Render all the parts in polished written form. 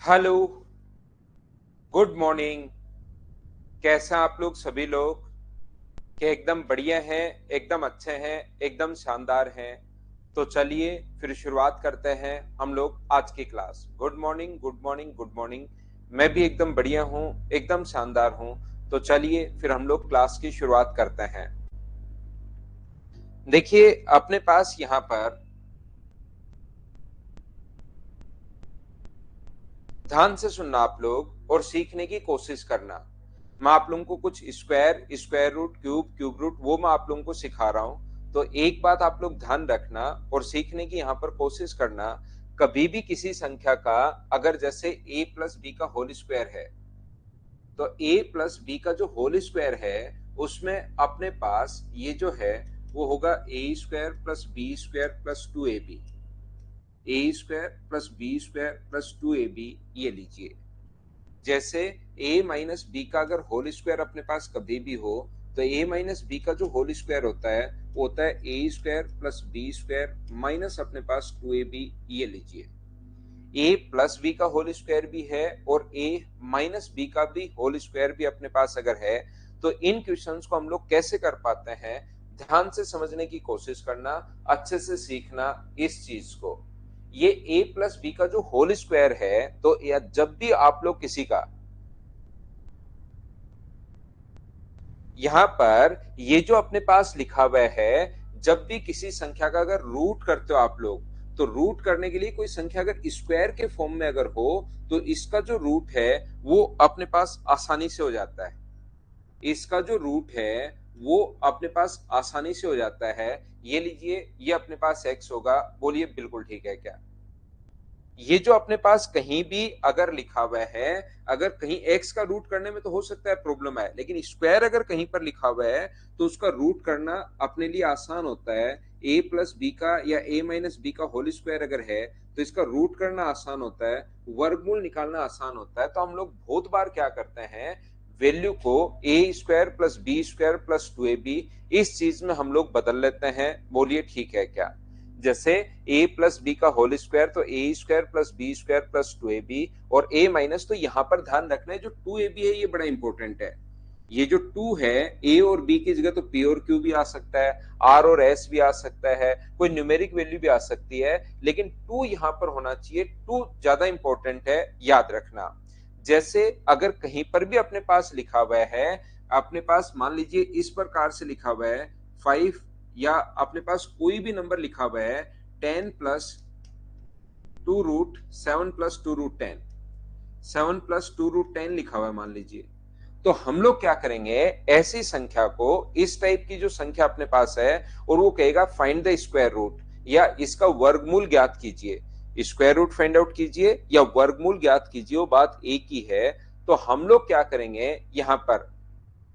Hello, good morning. कैसा आप लोग सभी लोग? क्या एकदम बढ़िया हैं, एकदम अच्छे हैं, एकदम शानदार हैं? तो चलिए फिर शुरुआत करते हैं हम लोग आज की class. Good morning, good morning, good morning. मैं भी एकदम बढ़िया हूँ, एकदम शानदार हूँ। तो चलिए फिर हम लोग क्लास की शुरुआत करते हैं। देखिए अपने पास यहाँ पर ध्यान से सुनना आप लोग और सीखने की कोशिश करना। मैं आप लोगों को कुछ square, square root, cube, cube root वो मैं आप लोगों को सिखा रहा हूं। तो एक बात आप लोग ध्यान रखना और सीखने की यहाँ पर कोशिश करना। कभी भी किसी संख्या का अगर जैसे a प्लस बी का होल स्क्वायर है, तो a प्लस बी का जो होल स्क्वायर है उसमें अपने पास ये जो है वो होगा A square plus B square plus 2ab। A square plus B square plus 2ab, ये लीजिए। जैसे a माइनस बी का अगर होल स्क्वायर अपने पास कभी भी हो, तो a माइनस बी का जो होल स्क्वायर होता है वो होता है A square plus B square minus अपने पास 2ab, ये लीजिए। a प्लस बी का होल स्क्वायर भी है और a माइनस बी का भी होल स्क्वायर भी अपने पास अगर है, तो इन क्वेश्चंस को हम लोग कैसे कर पाते हैं? ध्यान से समझने की कोशिश करना, अच्छे से सीखना इस चीज को। ये a प्लस बी का जो होल स्क्वायर है, तो जब भी आप लोग किसी का यहाँ पर ये जो अपने पास लिखा हुआ है, जब भी किसी संख्या का अगर रूट करते हो आप लोग, तो रूट करने के लिए कोई संख्या अगर स्क्वायर के फॉर्म में अगर हो, तो इसका जो रूट है वो अपने पास आसानी से हो जाता है। इसका जो रूट है वो अपने पास आसानी से हो जाता है। ये लीजिए, ये अपने पास x होगा। बोलिए बिल्कुल ठीक है क्या? ये जो अपने पास कहीं भी अगर लिखा हुआ है, अगर कहीं x का रूट करने में तो हो सकता है प्रॉब्लम है, लेकिन स्क्वायर अगर कहीं पर लिखा हुआ है तो उसका रूट करना अपने लिए आसान होता है। a प्लस बी का या a माइनस बी का होल स्क्वायर अगर है तो इसका रूट करना आसान होता है, वर्गमूल निकालना आसान होता है। तो हम लोग बहुत बार क्या करते हैं, वैल्यू को a square plus B square plus 2ab इस चीज में हम लोग बदल लेते हैं। बोलिए ठीक है क्या? जैसे a प्लस बी का होल स्क्वायर, तो A square plus B square plus 2ab, और a माइनस, तो यहां पर ध्यान रखना है जो 2ab है ये बड़ा इंपॉर्टेंट है। ये जो 2 है, a और b की जगह तो p और q भी आ सकता है, r और s भी आ सकता है, कोई न्यूमेरिक वैल्यू भी आ सकती है, लेकिन 2 यहां पर होना चाहिए। 2 ज्यादा इंपॉर्टेंट है, याद रखना। जैसे अगर कहीं पर भी अपने पास लिखा हुआ है, अपने पास मान लीजिए इस प्रकार से लिखा हुआ है 5, या अपने पास कोई भी नंबर लिखा हुआ है 10 प्लस 2√7 प्लस 2√10, 7 प्लस 2√10 लिखा हुआ है मान लीजिए। तो हम लोग क्या करेंगे, ऐसी संख्या को, इस टाइप की जो संख्या अपने पास है, और वो कहेगा फाइंड द स्क्वायर रूट या इसका वर्गमूल ज्ञात कीजिए। स्क्वायर रूट फाइंड आउट कीजिए या वर्गमूल ज्ञात कीजिए, वो बात एक ही है। तो हम लोग क्या करेंगे यहां पर,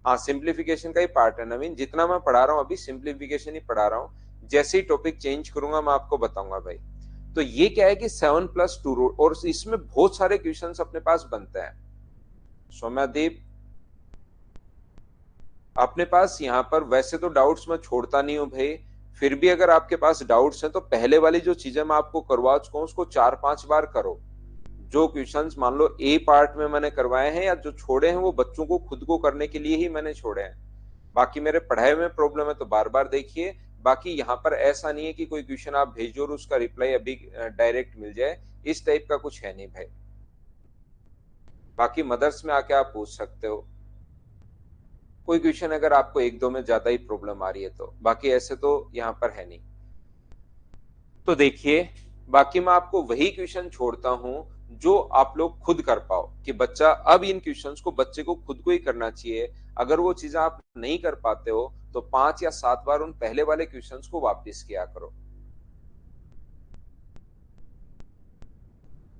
हाँ सिंप्लीफिकेशन का ही पार्ट है नवीन, जितना मैं पढ़ा रहा हूँ अभी सिंप्लीफिकेशन ही पढ़ा रहा हूँ। जैसे ही टॉपिक चेंज करूंगा मैं आपको बताऊंगा भाई। तो ये क्या है कि 7 प्लस 2 रूट, और इसमें बहुत सारे क्वेश्चन अपने पास बनते हैं। सौम्यादीप, अपने पास यहाँ पर वैसे तो डाउट्स मैं छोड़ता नहीं हूँ भाई, फिर भी अगर आपके पास डाउट्स हैं तो पहले वाली जो चीजें मैं आपको करवा चुका हूँ उसको 4-5 बार करो। जो क्वेश्चंस मान लो ए पार्ट में मैंने करवाए हैं या जो छोड़े हैं वो बच्चों को खुद को करने के लिए ही मैंने छोड़े हैं। बाकी मेरे पढ़ाई में प्रॉब्लम है तो बार बार देखिए। बाकी यहाँ पर ऐसा नहीं है कि कोई क्वेश्चन आप भेजो और उसका रिप्लाई अभी डायरेक्ट मिल जाए, इस टाइप का कुछ है नहीं भाई। बाकी मदर्स में आके आप पूछ सकते हो कोई क्वेश्चन अगर आपको एक दो में ज्यादा ही प्रॉब्लम आ रही है तो, बाकी ऐसे तो यहाँ पर है नहीं। तो देखिए, बाकी मैं आपको वही क्वेश्चन छोड़ता हूं जो आप लोग खुद कर पाओ, कि बच्चा अब इन क्वेश्चंस को बच्चे को खुद को ही करना चाहिए। अगर वो चीजें आप नहीं कर पाते हो तो 5 या 7 बार उन पहले वाले क्वेश्चंस को वापस किया करो।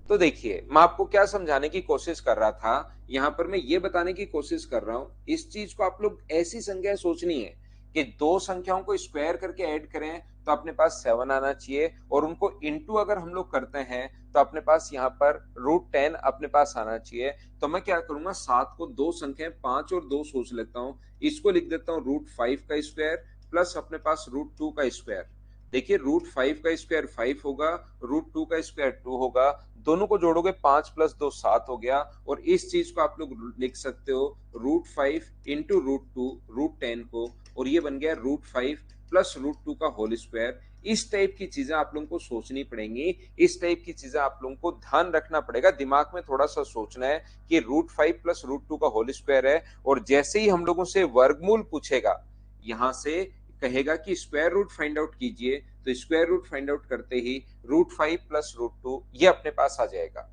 तो देखिए मैं आपको क्या समझाने की कोशिश कर रहा था, यहां पर मैं ये बताने की कोशिश कर रहा हूं, इस चीज को आप लोग ऐसी संख्याएं सोचनी है कि दो संख्याओं को स्क्वायर करके ऐड करें तो अपने पास 7 आना चाहिए, और उनको इंटू अगर हम लोग करते हैं तो अपने पास यहाँ पर √10 अपने पास आना चाहिए। तो मैं क्या करूंगा, 7 को दो संख्याएं 5 और 2 सोच लेता हूँ, इसको लिख देता हूँ √5 का स्क्वायर प्लस अपने पास √2 का स्क्वायर। देखिए √5 का स्क्वायर 5 होगा, √2 का स्क्वायर 2 होगा, दोनों को जोड़ोगे 5 प्लस 2 7 हो गया, और इस चीज को आप लोग लिख सकते हो √5 इंटू √2 √10 को, और ये बन गया √5 प्लस √2 का होल स्क्वायर। इस टाइप की चीजें आप लोगों को सोचनी पड़ेंगी, इस टाइप की चीजें आप लोगों को ध्यान रखना पड़ेगा, दिमाग में थोड़ा सा सोचना है कि √5 प्लस √2 का होल स्क्वायर है, और जैसे ही हम लोगों से वर्गमूल पूछेगा, यहां से कहेगा कि स्क्वायर रूट फाइंड आउट कीजिए, तो स्क्वायर रूट फाइंड आउट करते ही √5 प्लस √2 ये अपने पास आ जाएगा।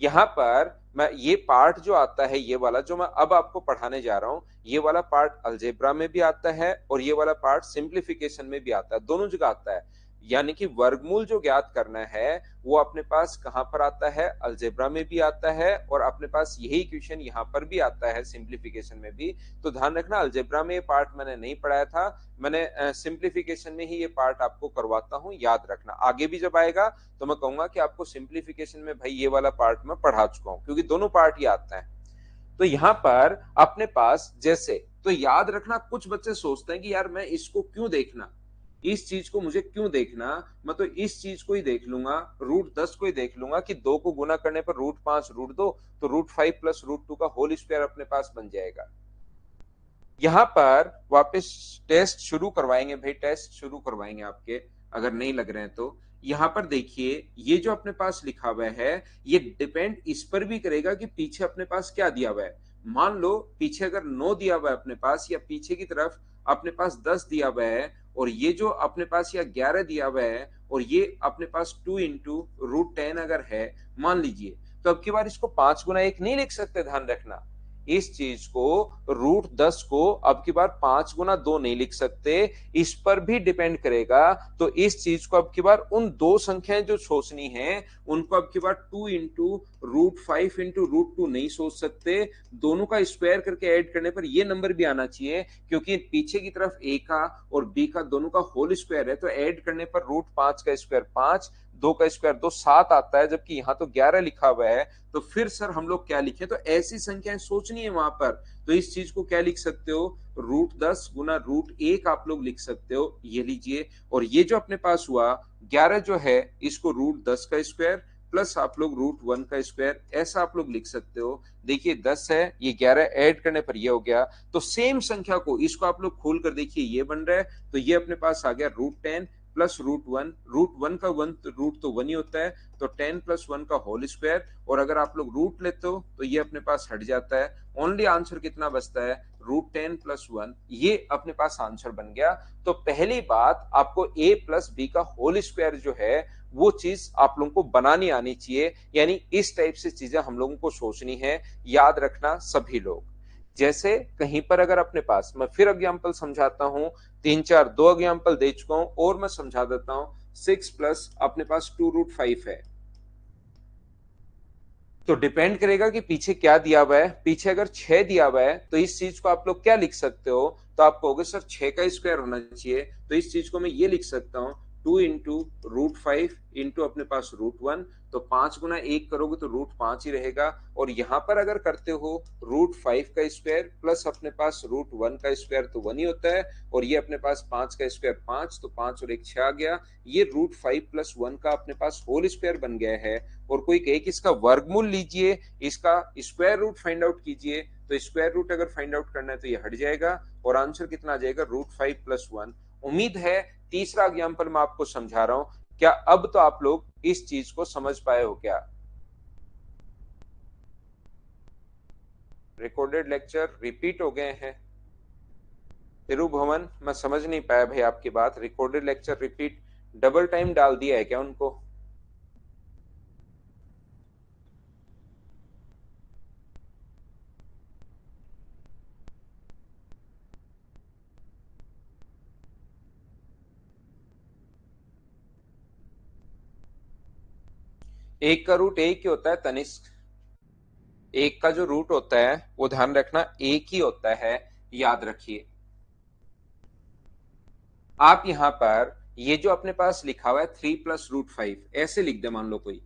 यहाँ पर मैं ये पार्ट जो आता है, ये वाला जो मैं अब आपको पढ़ाने जा रहा हूं, ये वाला पार्ट अलजेब्रा में भी आता है और ये वाला पार्ट सिंप्लीफिकेशन में भी आता है, दोनों जगह आता है। यानी कि वर्गमूल जो ज्ञात करना है वो अपने पास कहां पर आता है, अलजेब्रा में भी आता है, और अपने पास यही क्वेश्चन यहाँ पर भी आता है सिंप्लीफिकेशन में भी। तो ध्यान रखना, अलजेब्रा में ये पार्ट मैंने नहीं पढ़ाया था, मैंने सिंप्लीफिकेशन में ही ये पार्ट आपको करवाता हूं, याद रखना। आगे भी जब आएगा तो मैं कहूंगा कि आपको सिंप्लीफिकेशन में भाई ये वाला पार्ट मैं पढ़ा चुका हूं, क्योंकि दोनों पार्ट ही आता है। तो यहां पर अपने पास जैसे, तो याद रखना, कुछ बच्चे सोचते हैं कि यार मैं इसको क्यों देखना, इस चीज को मुझे क्यों देखना, मैं तो इस चीज को ही देख लूंगा, √10 को ही देख लूंगा कि 2 को गुना करने पर √5 √2, तो √5 प्लस √2 का होल स्क्वायर अपने पास बन जाएगा। यहां पर वापस टेस्ट शुरू करवाएंगे भाई, टेस्ट शुरू करवाएंगे आपके, अगर नहीं लग रहे हैं तो। यहां पर देखिए ये जो अपने पास लिखा हुआ है, ये डिपेंड इस पर भी करेगा कि पीछे अपने पास क्या दिया हुआ है। मान लो पीछे अगर 9 दिया हुआ है अपने पास, या पीछे की तरफ अपने पास 10 दिया हुआ है, और ये जो अपने पास या 11 दिया हुआ है, और ये अपने पास 2 इंटू √10 अगर है, मान लीजिए, तो अब की बार इसको 5 गुना 1 नहीं लिख सकते, ध्यान रखना। इस चीज को √10 को अब की बार 5 गुना 2 नहीं लिख सकते, इस पर भी डिपेंड करेगा। तो इस चीज को अब की बार उन दो संख्याएं जो सोचनी है, उनको अब की बार 2 इंटू √5 इंटू √2 नहीं सोच सकते, दोनों का स्क्वायर करके ऐड करने पर ये नंबर भी आना चाहिए, क्योंकि पीछे की तरफ ए का और बी का दोनों का होल स्क्वायर है, तो ऐड करने पर √5 का स्क्वायर 5, 2 का स्क्वायर 2 7 आता है, जबकि यहाँ तो 11 लिखा हुआ है। तो फिर सर हम लोग क्या लिखें, तो ऐसी संख्याएं सोचनी है वहां पर, तो इस चीज को क्या लिख सकते हो, √10 गुना √1 आप लोग लिख सकते हो, ये लीजिए। और ये जो अपने पास हुआ 11 जो है, इसको √10 का स्क्वायर प्लस आप लोग √1 का स्क्वायर, ऐसा आप लोग लिख सकते हो। देखिए 10 है, ये 11 ऐड करने पर ये हो गया। तो सेम संख्या को इसको आप लोग खोल कर देखिए, ये बन रहा है, तो ये अपने पास आ गया √10 प्लस √1, √1 का रूट तो 1 ही होता है, तो 10 प्लस 1 का होल स्क्वायर, और अगर आप लोग रूट लेते हो तो ये अपने पास हट जाता है, ओनली आंसर कितना बचता है, √10 प्लस 1, ये अपने पास आंसर बन गया। तो पहली बात, आपको a प्लस बी का होल स्क्वायर जो है वो चीज आप लोगों को बनानी आनी चाहिए, यानी इस टाइप से चीजें हम लोगों को सोचनी है, याद रखना सभी लोग। जैसे कहीं पर अगर अपने पास, मैं फिर एग्जाम्पल समझाता हूं, 3 4 2 एग्जाम्पल दे चुका हूं और मैं समझा देता हूं। 6 प्लस अपने पास 2√5 है, तो डिपेंड करेगा कि पीछे क्या दिया हुआ है। पीछे अगर 6 दिया हुआ है तो इस चीज को आप लोग क्या लिख सकते हो, तो आप कहोगे सर 6 का स्क्वायर होना चाहिए, तो इस चीज को मैं ये लिख सकता हूं 2 इंटू √5 इंटू अपने पास √1, तो 5 गुना 1 करोगे तो √5 ही रहेगा। और यहां पर अगर करते हो √5 का स्क्वायर प्लस अपने पास √1 का स्क्वायर, तो 1 ही होता है, और ये अपने पास 5 का स्क्वायर 5, तो 5 और 1 6 आ गया, ये √5 प्लस 1 का अपने पास होल स्क्वायर बन गया है। और कोई कहे कि इसका वर्गमूल लीजिए, इसका स्क्वायर रूट फाइंड आउट कीजिए, तो स्क्वायर रूट अगर फाइंड आउट करना है तो ये हट जाएगा, और आंसर कितना आ जाएगा, √5 प्लस 1। उम्मीद है तीसरा एग्जाम्पल मैं आपको समझा रहा हूं, क्या अब तो आप लोग इस चीज को समझ पाए हो क्या। रिकॉर्डेड लेक्चर रिपीट हो गए हैं, तिरुभुवन मैं समझ नहीं पाया भाई आपकी बात, recorded lecture repeat double time डाल दिया है क्या उनको। एक का रूट एक ही होता है तनिष्क, एक का जो रूट होता है वो ध्यान रखना एक ही होता है, याद रखिए। आप यहां पर ये जो अपने पास लिखा हुआ है 3 प्लस √5 ऐसे लिख दे मान लो कोई,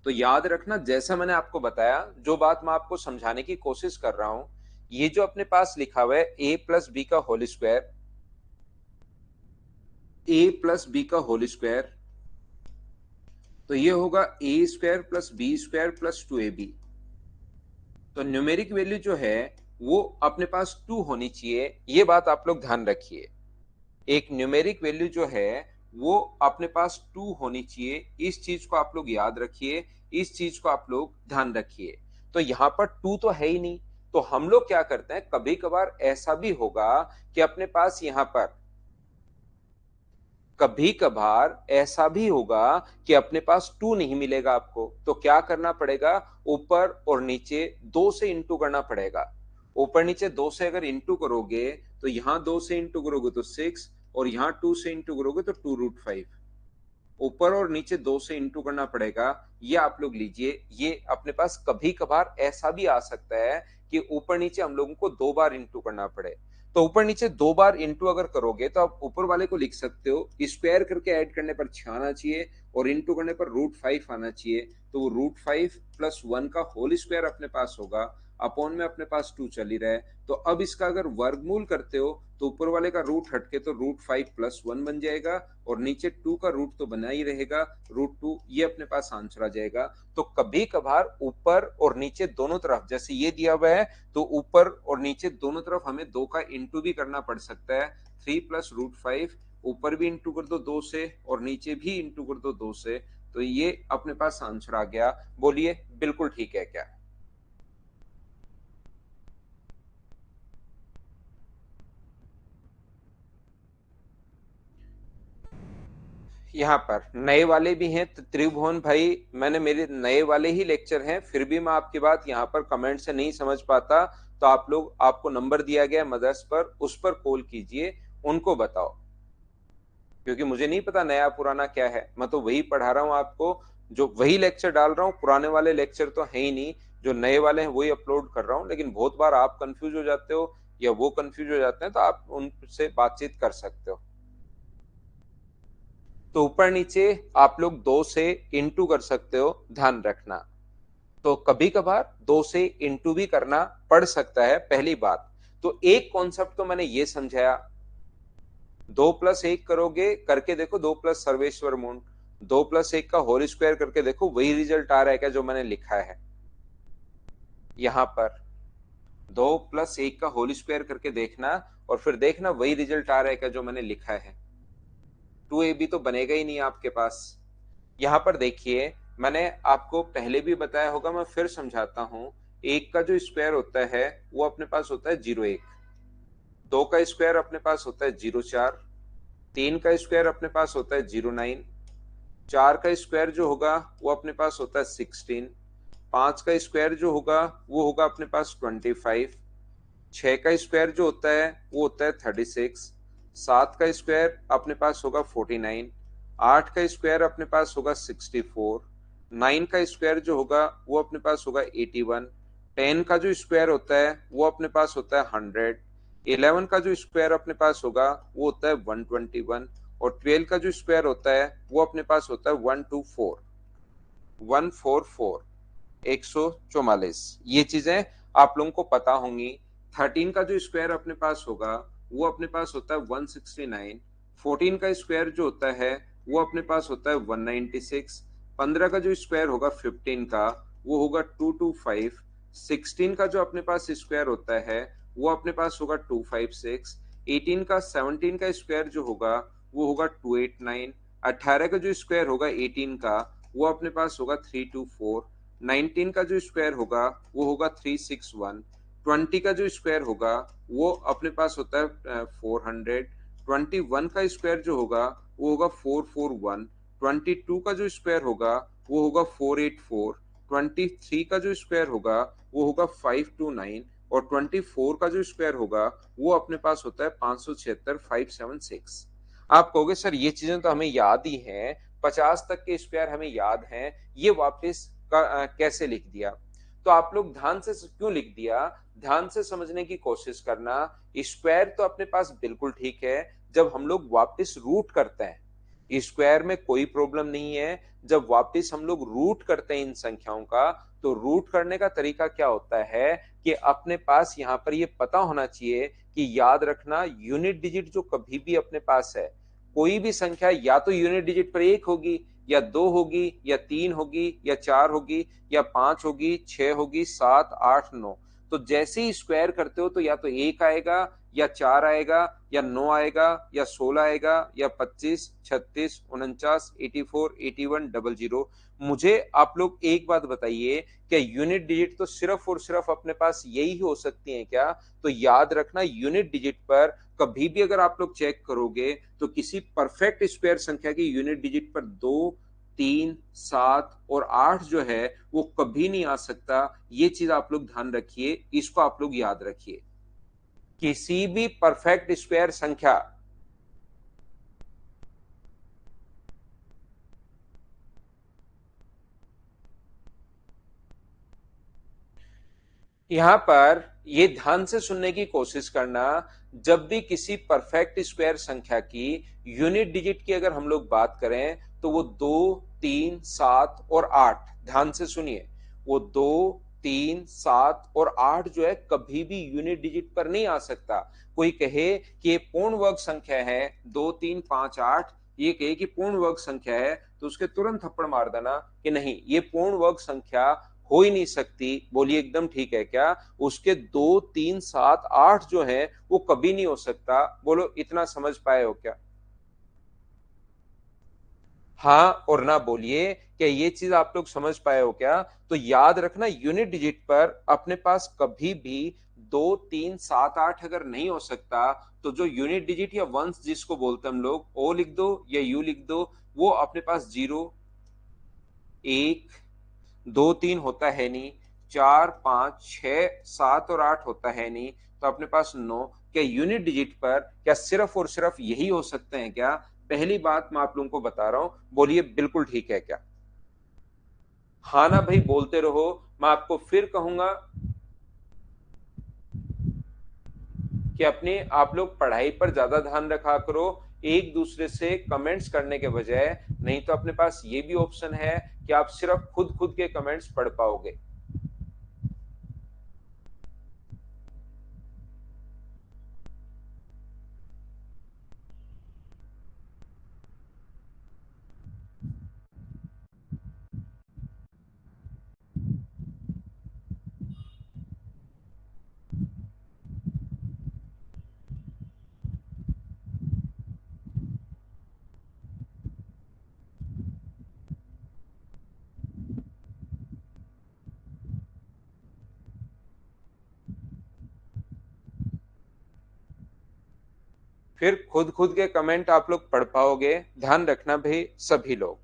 तो याद रखना जैसा मैंने आपको बताया, जो बात मैं आपको समझाने की कोशिश कर रहा हूं, ये जो अपने पास लिखा हुआ है a प्लस बी का whole square, A plus B का होल स्क्वायर, तो ये होगा A square plus B square plus 2ab। तो न्यूमेरिक वैल्यू जो है वो अपने पास 2 होनी चाहिए, ये बात आप लोग ध्यान रखिए। एक न्यूमेरिक वैल्यू जो है वो अपने पास 2 होनी चाहिए, इस चीज को आप लोग याद रखिए, इस चीज को आप लोग ध्यान रखिए। तो यहाँ पर 2 तो है ही नहीं, तो हम लोग क्या करते हैं, कभी कभार ऐसा भी होगा कि अपने पास यहाँ पर, कभी कभार ऐसा भी होगा कि अपने पास 2 नहीं मिलेगा आपको, तो क्या करना पड़ेगा, ऊपर और नीचे 2 से इंटू करना पड़ेगा। ऊपर नीचे 2 से अगर इंटू करोगे तो यहां 2 से इंटू करोगे तो 6, और यहां 2 से इंटू करोगे तो 2√5। ऊपर और नीचे 2 से इंटू करना पड़ेगा, ये आप लोग लीजिए। ये अपने पास कभी कभार ऐसा भी आ सकता है कि ऊपर नीचे हम लोगों को 2 बार इंटू करना पड़े। तो ऊपर नीचे 2 बार इंटू अगर करोगे तो आप ऊपर वाले को लिख सकते हो, स्क्वायर करके ऐड करने पर 6 आना चाहिए और इंटू करने पर √5 आना चाहिए। तो वो √5 प्लस 1 का होल स्क्वायर अपने पास होगा, अपॉन में अपने पास 2 चल ही रहा है। तो अब इसका अगर वर्गमूल करते हो तो ऊपर वाले का रूट हटके तो √5 प्लस 1 बन जाएगा, और नीचे 2 का रूट तो बना ही रहेगा, √2, ये अपने पास आंसर आ जाएगा। तो कभी कभार ऊपर और नीचे दोनों तरफ, जैसे ये दिया हुआ है तो ऊपर और नीचे दोनों तरफ हमें 2 का इंटू भी करना पड़ सकता है। 3 प्लस √5, ऊपर भी इंटू कर दो 2 से और नीचे भी इंटू कर दो 2 से, तो ये अपने पास आंसर आ गया। बोलिए बिल्कुल ठीक है क्या? यहाँ पर नए वाले भी हैं, तो त्रिभुवन भाई, मैंने, मेरे नए वाले ही लेक्चर हैं, फिर भी मैं आपकी बात यहाँ पर कमेंट से नहीं समझ पाता, तो आप लोग, आपको नंबर दिया गया मदर्स पर, उस पर कॉल कीजिए, उनको बताओ, क्योंकि मुझे नहीं पता नया पुराना क्या है। मैं तो वही पढ़ा रहा हूँ आपको, जो वही लेक्चर डाल रहा हूँ, पुराने वाले लेक्चर तो है ही नहीं, जो नए वाले हैं वही अपलोड कर रहा हूँ। लेकिन बहुत बार आप कंफ्यूज हो जाते हो या वो कंफ्यूज हो जाते हैं, तो आप उनसे बातचीत कर सकते हो। तो ऊपर नीचे आप लोग 2 से इंटू कर सकते हो, ध्यान रखना। तो कभी कभार 2 से इंटू भी करना पड़ सकता है, पहली बात। तो एक कॉन्सेप्ट तो मैंने ये समझाया, 2+1 करोगे, करके देखो, 2+ सर्वेश्वर मून, 2+1 का होल स्क्वायर करके देखो, वही रिजल्ट आ रहा है क्या जो मैंने लिखा है यहां पर। 2+1 का होल स्क्वायर करके देखना और फिर देखना वही रिजल्ट आ रहा है क्या जो मैंने लिखा है। 2ab तो बनेगा ही नहीं आपके पास। यहाँ पर देखिए, मैंने आपको पहले भी बताया होगा, मैं फिर समझाता हूँ। 1 का जो स्क्वायर होता है वो अपने पास होता है 0.1, 2 का स्क्वायर अपने पास होता है 0.4, 3 का स्क्वायर अपने पास होता है 0.9, 4 का स्क्वायर जो होगा वो अपने पास होता है 16, 5 का स्क्वायर जो होगा वो होगा अपने पास 25, 6 का स्क्वायर जो होता है वो होता है 36, 7 का स्क्वायर अपने पास होगा 49, 8 का स्क्वायर अपने पास होगा 64, 9 का स्क्वायर जो होगा वो अपने पास होगा 81, 10 का जो स्क्वायर होता है वो अपने पास होता है 100, 11 का जो स्क्वायर अपने पास होगा वो होता है 121, और 12 का जो स्क्वायर होता है वो अपने पास होता है 144, 144, ये चीजें आप लोगों को पता होंगी। 13 का जो स्क्वायर अपने पास होगा वो अपने पास होता है 169, 14 का स्क्वायर जो होता है वो अपने पास होता है 196, 15 का जो स्क्वायर होगा 15 का वो होगा 225, 16 का जो अपने पास स्क्वायर होता है वो अपने पास होगा 256, 18 का 17 का स्क्वायर जो होगा वो होगा 289, 18 का जो स्क्वायर होगा 18 का वो अपने पास होगा 324, 19 का जो स्क्वायर होगा वो होगा 361, 20 का जो स्क्वायर होगा वो अपने पास होता है 400, 21 का स्क्वायर जो होगा वो होगा 441, 22 का जो स्क्वायर होगा वो होगा 484, 23 का जो स्क्वायर होगा वो होगा 529, और 24 का जो स्क्वायर होगा वो अपने पास होता है 576, 576। आप कहोगे सर ये चीजें तो हमें याद ही हैं, 50 तक के स्क्वायर हमें याद हैं, ये वापस कैसे लिख दिया? तो आप लोग ध्यान से क्यों लिख दिया, ध्यान से समझने की कोशिश करना। स्क्वायर तो अपने पास बिल्कुल ठीक है, जब हम लोग वापस रूट करते हैं स्क्वायर में कोई प्रॉब्लम नहीं है। जब वापस हम लोग रूट करते हैं इन संख्याओं का, तो रूट करने का तरीका क्या होता है कि अपने पास यहाँ पर ये पता होना चाहिए कि याद रखना यूनिट डिजिट जो कभी भी अपने पास है, कोई भी संख्या या तो यूनिट डिजिट पर 1 होगी, या 2 होगी, या 3 होगी, या 4 होगी, या 5 होगी, 6 होगी, 7, 8, 9। तो जैसे ही स्क्वायर करते हो तो या तो 1 आएगा, या 4 आएगा, या 9 आएगा, या 16 आएगा, या 25, 36, 49, 84, 81, 00। मुझे आप लोग एक बात बताइए, क्या यूनिट डिजिट तो सिर्फ और सिर्फ अपने पास यही हो सकती है क्या? तो याद रखना, यूनिट डिजिट पर कभी भी अगर आप लोग चेक करोगे तो किसी परफेक्ट स्क्वायर संख्या की यूनिट डिजिट पर 2, 3, 7 और 8 जो है वो कभी नहीं आ सकता। ये चीज आप लोग ध्यान रखिए, इसको आप लोग याद रखिए। किसी भी परफेक्ट स्क्वायर संख्या यहां पर ये ध्यान से सुनने की कोशिश करना, जब भी किसी परफेक्ट स्क्वायर संख्या की यूनिट डिजिट की अगर हम लोग बात करें तो वो 2, 3, 7 और 8, ध्यान से सुनिए, वो 2, 3, 7 और 8 जो है कभी भी यूनिट डिजिट पर नहीं आ सकता। कोई कहे कि ये पूर्ण वर्ग संख्या है 2, 3, 5, 8, ये कहे कि पूर्ण वर्ग संख्या है, तो उसके तुरंत थप्पड़ मार देना कि नहीं, ये पूर्ण वर्ग संख्या हो ही नहीं सकती। बोलिए एकदम ठीक है क्या? उसके 2, 3, 7, 8 जो है वो कभी नहीं हो सकता। बोलो इतना समझ पाए हो क्या? हाँ और ना बोलिए, क्या ये चीज आप लोग समझ पाए हो क्या? तो याद रखना, यूनिट डिजिट पर अपने पास कभी भी 2, 3, 7, 8 अगर नहीं हो सकता तो जो यूनिट डिजिट या वंस जिसको बोलते हैं हम लोग, ओ लिख दो या यू लिख दो, वो अपने पास 0, 1, 2, 3 होता है नहीं, 4, 5, 6, 7 और 8 होता है नहीं, तो अपने पास 9। क्या यूनिट डिजिट पर क्या सिर्फ और सिर्फ यही हो सकते हैं क्या? पहली बात मैं आप लोगों को बता रहा हूं, बोलिए बिल्कुल ठीक है क्या? हाँ ना भाई, बोलते रहो। मैं आपको फिर कहूंगा कि अपने आप लोग पढ़ाई पर ज्यादा ध्यान रखा करो, एक दूसरे से कमेंट्स करने के बजाय। नहीं तो अपने पास ये भी ऑप्शन है कि आप सिर्फ खुद खुद के कमेंट्स पढ़ पाओगे। फिर खुद खुद के कमेंट आप लोग पढ़ पाओगे, ध्यान रखना भाई सभी लोग।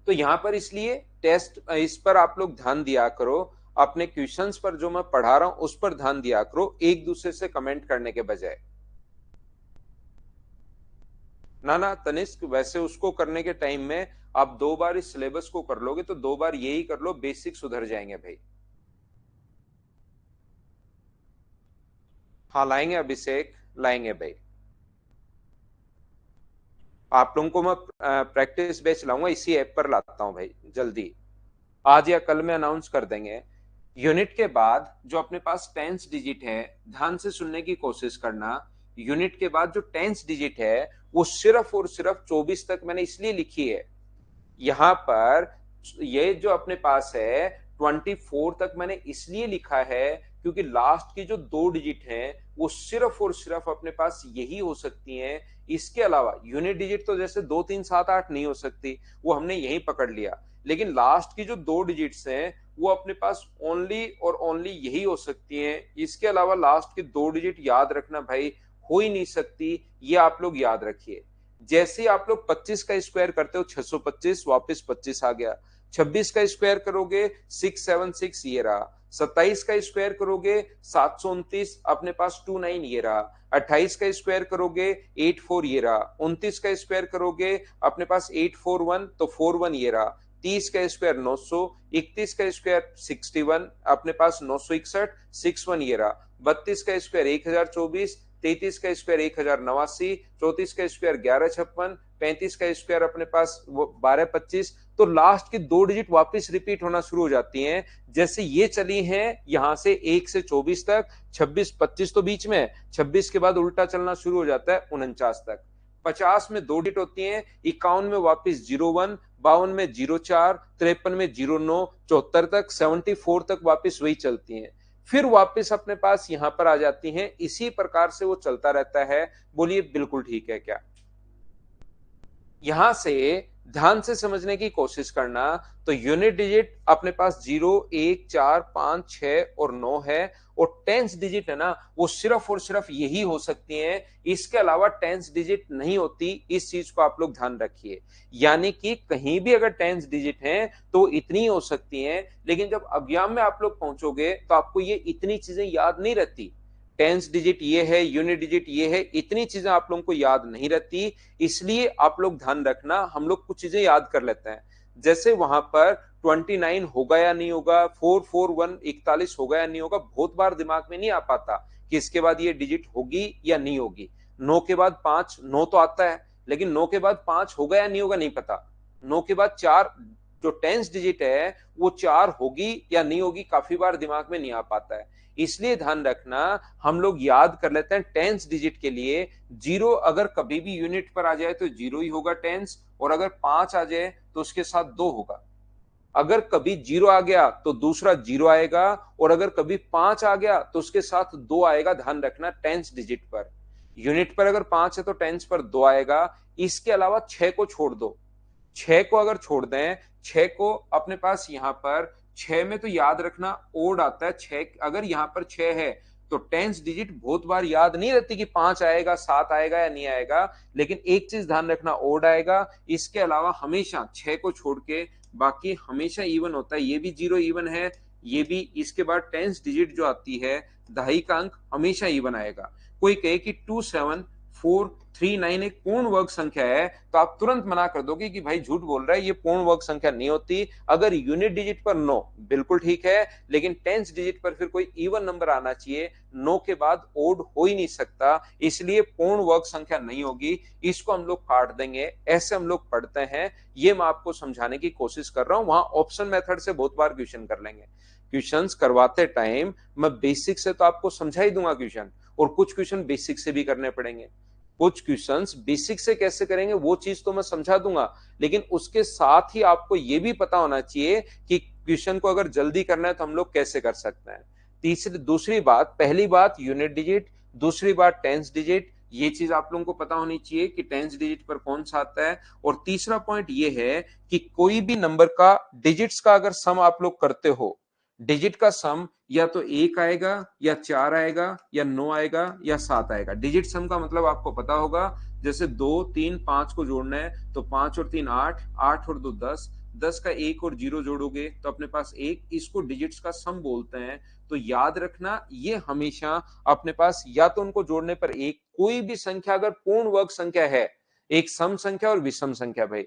तो यहां पर इसलिए टेस्ट इस पर आप लोग ध्यान दिया करो, अपने क्वेश्चंस पर जो मैं पढ़ा रहा हूं उस पर ध्यान दिया करो, एक दूसरे से कमेंट करने के बजाय। ना ना तनिष्क, वैसे उसको करने के टाइम में आप 2 बार इस सिलेबस को कर लोगे तो 2 बार यही कर लो, बेसिक सुधर जाएंगे भाई। हाँ लाएंगे अभिषेक, लाएंगे भाई। आप लोगों को मैं प्रैक्टिस बैच लाऊंगा, इसी ऐप पर लाता हूं भाई जल्दी, आज या कल में अनाउंस कर देंगे। यूनिट के बाद जो अपने पास टेंस डिजिट है, ध्यान से सुनने की कोशिश करना, यूनिट के बाद जो टेंस डिजिट है वो सिर्फ और सिर्फ 24 तक मैंने इसलिए लिखी है। यहां पर ये जो अपने पास है 24 तक मैंने इसलिए लिखा है क्योंकि लास्ट की जो 2 डिजिट हैं वो सिर्फ और सिर्फ अपने पास यही हो सकती हैं। इसके अलावा यूनिट डिजिट तो जैसे 2, 3, 7, 8 नहीं हो सकती, वो हमने यही पकड़ लिया, लेकिन लास्ट की जो 2 डिजिट्स हैं वो अपने पास ओनली और ओनली यही हो सकती हैं। इसके अलावा लास्ट की 2 डिजिट याद रखना भाई, हो ही नहीं सकती, ये आप लोग याद रखिए। जैसे ही आप लोग 25 का स्क्वायर करते हो 625, वापस 25 आ गया। 26 का स्क्वायर करोगे 676, ये रहा। 27 का स्क्वायर करोगे 729, अपने पास 29 ये रहा। 28 का स्क्वायर करोगे 84 ये रहा। 29 का स्क्वायर करोगे अपने पास 841, तो 41 ये रहा। 30 का स्क्वायर 900, 31 का स्क्वायर 61, अपने पास 961, 61 ये रहा। 32 का स्क्वायर 1024, 33 का स्क्वायर 1089, 34 का स्क्वायर 1156, 35 का स्क्वायर अपने पास 1225। तो लास्ट की 2 डिजिट वापस रिपीट होना शुरू हो जाती हैं, जैसे ये चली हैं यहां से 1 से 24 तक, 26, 25 तो बीच में, 26 के बाद उल्टा चलना शुरू हो जाता है 49 तक। 50 में 2 डिजिट होती हैं, 51 में वापस 01, 52 में 04, 53 में 09, 74 तक, 74 तक वापस वही चलती हैं। फिर वापस अपने पास यहां पर आ जाती हैं। इसी प्रकार से वो चलता रहता है। बोलिए बिल्कुल ठीक है क्या? यहां से ध्यान से समझने की कोशिश करना। तो यूनिट डिजिट अपने पास 0, 1, 4, 5, 6 और 9 है। और टेंस डिजिट है ना, वो सिर्फ और सिर्फ यही हो सकती हैं, इसके अलावा टेंस डिजिट नहीं होती। इस चीज को आप लोग ध्यान रखिए। यानी कि कहीं भी अगर टेंस डिजिट है तो इतनी हो सकती हैं, लेकिन जब अव्यय में आप लोग पहुंचोगे तो आपको ये इतनी चीजें याद नहीं रहती। टेंस डिजिट ये है, यूनिट डिजिट ये है, इतनी चीजें आप लोगों को याद नहीं रहती। इसलिए आप लोग ध्यान रखना, हम लोग कुछ चीजें याद कर लेते हैं। जैसे वहां पर 29 होगा या नहीं होगा, 441 41 होगा या नहीं होगा, बहुत बार दिमाग में नहीं आ पाता कि इसके बाद ये डिजिट होगी या नहीं होगी। 9 के बाद 5, 9 तो आता है, लेकिन 9 के बाद 5 होगा या नहीं होगा नहीं पता। 9 के बाद 4, जो टेंस डिजिट है वो 4 होगी या नहीं होगी, काफी बार दिमाग में नहीं आ पाता है। इसलिए ध्यान रखना, हम लोग याद कर लेते हैं टेंस डिजिट के लिए। 0 अगर कभी भी यूनिट पर आ जाए तो 0 ही होगा टेंस, और अगर 5 आ जाए तो उसके साथ 2 होगा। अगर कभी 0 आ गया तो दूसरा 0 आएगा, और अगर कभी 5 आ गया तो उसके साथ 2 आएगा। ध्यान रखना, टेंस डिजिट पर। यूनिट पर अगर 5 है तो टेंस पर 2 आएगा। इसके अलावा 6 को छोड़ दो। 6 को अगर छोड़ दें, 6 को अपने पास यहां पर 6 में तो याद रखना ओड आता है। 6 अगर यहां पर 6 है तो टेंस डिजिट बहुत बार याद नहीं रहती कि 5 आएगा, 7 आएगा या नहीं आएगा। लेकिन एक चीज ध्यान रखना, ओड आएगा। इसके अलावा हमेशा 6 को छोड़ के बाकी हमेशा इवन होता है। ये भी 0 इवन है, ये भी। इसके बाद टेंस डिजिट जो आती है, दहाई का अंक हमेशा इवन आएगा। कोई कहे कि 27439 एक पूर्ण वर्ग संख्या है, तो आप तुरंत मना कर दोगे कि भाई झूठ बोल रहा है, ये पूर्ण वर्ग संख्या नहीं होती। अगर यूनिट डिजिट पर 9 बिल्कुल ठीक है, लेकिन टेंस डिजिट पर फिर कोई इवन नंबर आना चाहिए। 9 के बाद ओड हो ही नहीं सकता, इसलिए पूर्ण वर्ग संख्या नहीं होगी। इसको हम लोग काट देंगे। ऐसे हम लोग पढ़ते हैं, ये मैं आपको समझाने की कोशिश कर रहा हूं। वहां ऑप्शन मेथड से बहुत बार क्वेश्चन कर लेंगे। क्वेश्चंस करवाते टाइम मैं बेसिक से तो आपको समझा ही दूंगा क्वेश्चन, और कुछ क्वेश्चन बेसिक से भी करने पड़ेंगे। कुछ क्वेश्चंस बेसिक से कैसे करेंगे वो चीज तो मैं समझा दूंगा, लेकिन उसके साथ ही आपको यह भी पता होना चाहिए कि क्वेश्चन को अगर जल्दी करना है तो हम लोग कैसे कर सकते हैं। दूसरी बात, पहली बात यूनिट डिजिट, दूसरी बात टेंस डिजिट। ये चीज आप लोगों को पता होनी चाहिए कि टेंस डिजिट पर कौन सा आता है। और तीसरा पॉइंट ये है कि कोई भी नंबर का डिजिट्स का अगर सम आप लोग करते हो, डिजिट का सम या तो 1 आएगा, या 4 आएगा, या 9 आएगा, या 7 आएगा। डिजिट सम का मतलब आपको पता होगा, जैसे 2, 3, 5 को जोड़ना है तो 5 और 3 8, 8 और 2 10, 10 का 1 और 0 जोड़ोगे तो अपने पास 1। इसको डिजिट्स का सम बोलते हैं। तो याद रखना, ये हमेशा अपने पास या तो उनको जोड़ने पर एक, कोई भी संख्या अगर पूर्ण वर्ग संख्या है, एक सम संख्या और विषम संख्या, भाई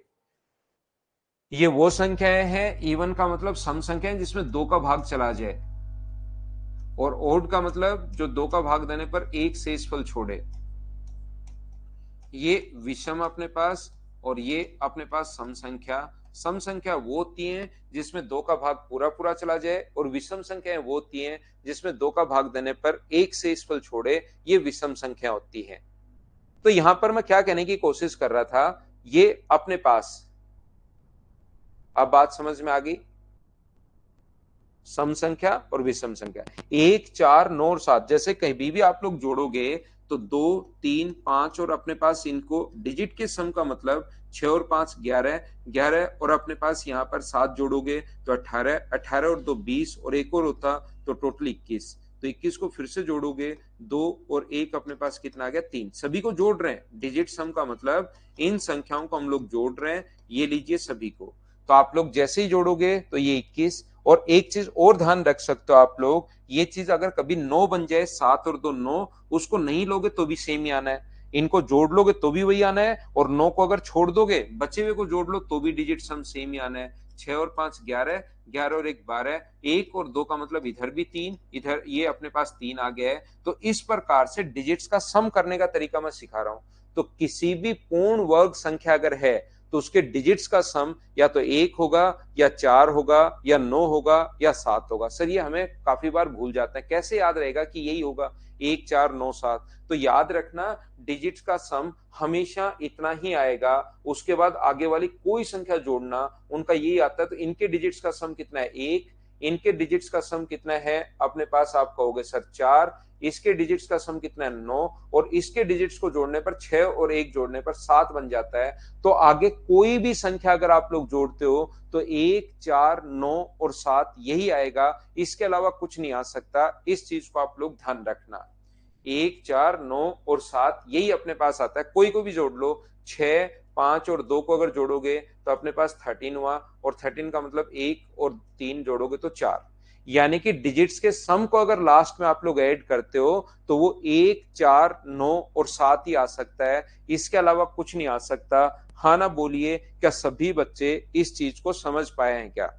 ये वो संख्याएं हैं, इवन का मतलब सम संख्या जिसमें 2 का भाग चला जाए, और ओड का मतलब जो 2 का भाग देने पर एक शेषफल छोड़े। ये विषम अपने पास, और ये अपने पास सम संख्या। सम संख्या वो होती हैं जिसमें 2 का भाग पूरा पूरा चला जाए, और विषम संख्याएं वो होती हैं जिसमें 2 का भाग देने पर एक शेषफल छोड़े। ये विषम संख्या होती है। तो यहां पर मैं क्या कहने की कोशिश कर रहा था, ये अपने पास, अब बात समझ में आ गई। सम संख्या और विषम संख्या, 1, 4, 9 और 7 जैसे कहीं भी आप लोग जोड़ोगे तो 2, 3, 5 और अपने पास इनको डिजिट के सम का मतलब 6 और 5 11, 11 और अपने पास यहाँ पर 7 जोड़ोगे तो 18, 18 और 2 20 और एक और होता तो टोटल 21। तो 21 को फिर से जोड़ोगे, 2 और 1 अपने पास कितना आ गया, 3। सभी को जोड़ रहे हैं, डिजिट सम का मतलब इन संख्याओं को हम लोग जोड़ रहे हैं। ये लीजिए सभी को। तो आप लोग जैसे ही जोड़ोगे तो ये 21। और एक चीज और ध्यान रख सकते हो आप लोग, ये चीज अगर कभी 9 बन जाए, 7 और 2 9, उसको नहीं लोगे तो भी सेम ही आना है। इनको जोड़ लोगे तो भी वही आना है, और 9 को अगर छोड़ दोगे, बचे हुए को जोड़ लो तो भी डिजिट सम सेम ही आना है। 6 और 5 11, 11 और 1 12, 1 और 2 का मतलब इधर भी 3, इधर ये अपने पास 3 आ गया है। तो इस प्रकार से डिजिट्स का सम करने का तरीका मैं सिखा रहा हूं। तो किसी भी पूर्ण वर्ग संख्या अगर है तो उसके डिजिट्स का सम या तो 1 होगा या 4 होगा या 9 होगा या 7 होगा। सर ये हमें काफी बार भूल जाते हैं, कैसे याद रहेगा कि यही होगा 1 4 9 7? तो याद रखना डिजिट्स का सम हमेशा इतना ही आएगा, उसके बाद आगे वाली कोई संख्या जोड़ना उनका यही आता है। तो इनके डिजिट्स का सम कितना है 1, इनके डिजिट्स का सम कितना है अपने पास, आप कहोगे सर 4, इसके डिजिट्स का सम कितना है 9, और इसके डिजिट्स को जोड़ने पर 6 और 1 जोड़ने पर 7 बन जाता है। तो आगे कोई भी संख्या अगर आप लोग जोड़ते हो तो 1 4 9 और 7 यही आएगा, इसके अलावा कुछ नहीं आ सकता। इस चीज को आप लोग ध्यान रखना, 1 4 9 और 7 यही अपने पास आता है। कोई को भी जोड़ लो, 6 5 और 2 को अगर जोड़ोगे तो अपने पास 13 हुआ, और 13 का मतलब 1 और 3 जोड़ोगे तो 4। यानी कि डिजिट्स के सम को अगर लास्ट में आप लोग ऐड करते हो तो वो 1 4 9 और 7 ही आ सकता है, इसके अलावा कुछ नहीं आ सकता। हाँ ना बोलिए, क्या सभी बच्चे इस चीज को समझ पाए हैं क्या?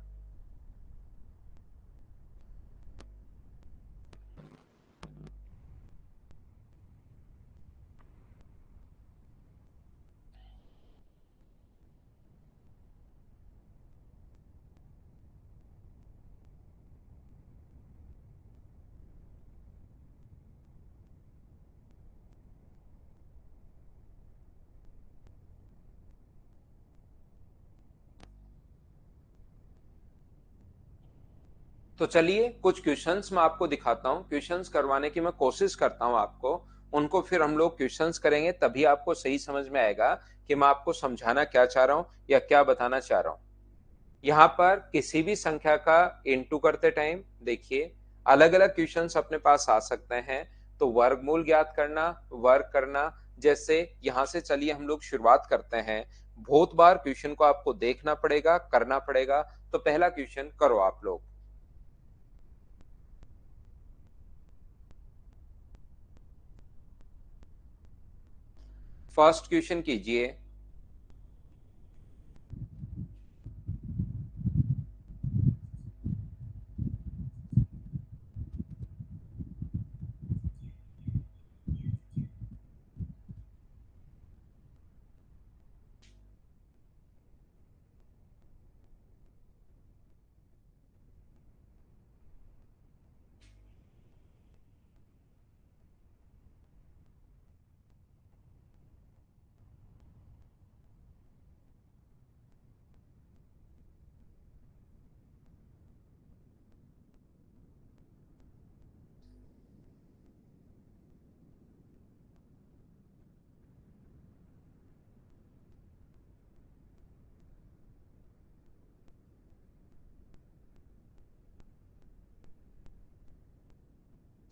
तो चलिए कुछ क्वेश्चंस मैं आपको दिखाता हूं, क्वेश्चंस करवाने की मैं कोशिश करता हूं आपको, उनको फिर हम लोग क्वेश्चंस करेंगे, तभी आपको सही समझ में आएगा कि मैं आपको समझाना क्या चाह रहा हूं या क्या बताना चाह रहा हूं। यहाँ पर किसी भी संख्या का इनटू करते टाइम देखिए अलग अलग क्वेश्चंस अपने पास आ सकते हैं। तो वर्गमूल ज्ञात करना, वर्ग करना, जैसे यहां से चलिए हम लोग शुरुआत करते हैं। बहुत बार क्वेश्चन को आपको देखना पड़ेगा, करना पड़ेगा। तो पहला क्वेश्चन करो आप लोग। फर्स्ट क्वेश्चन कीजिए।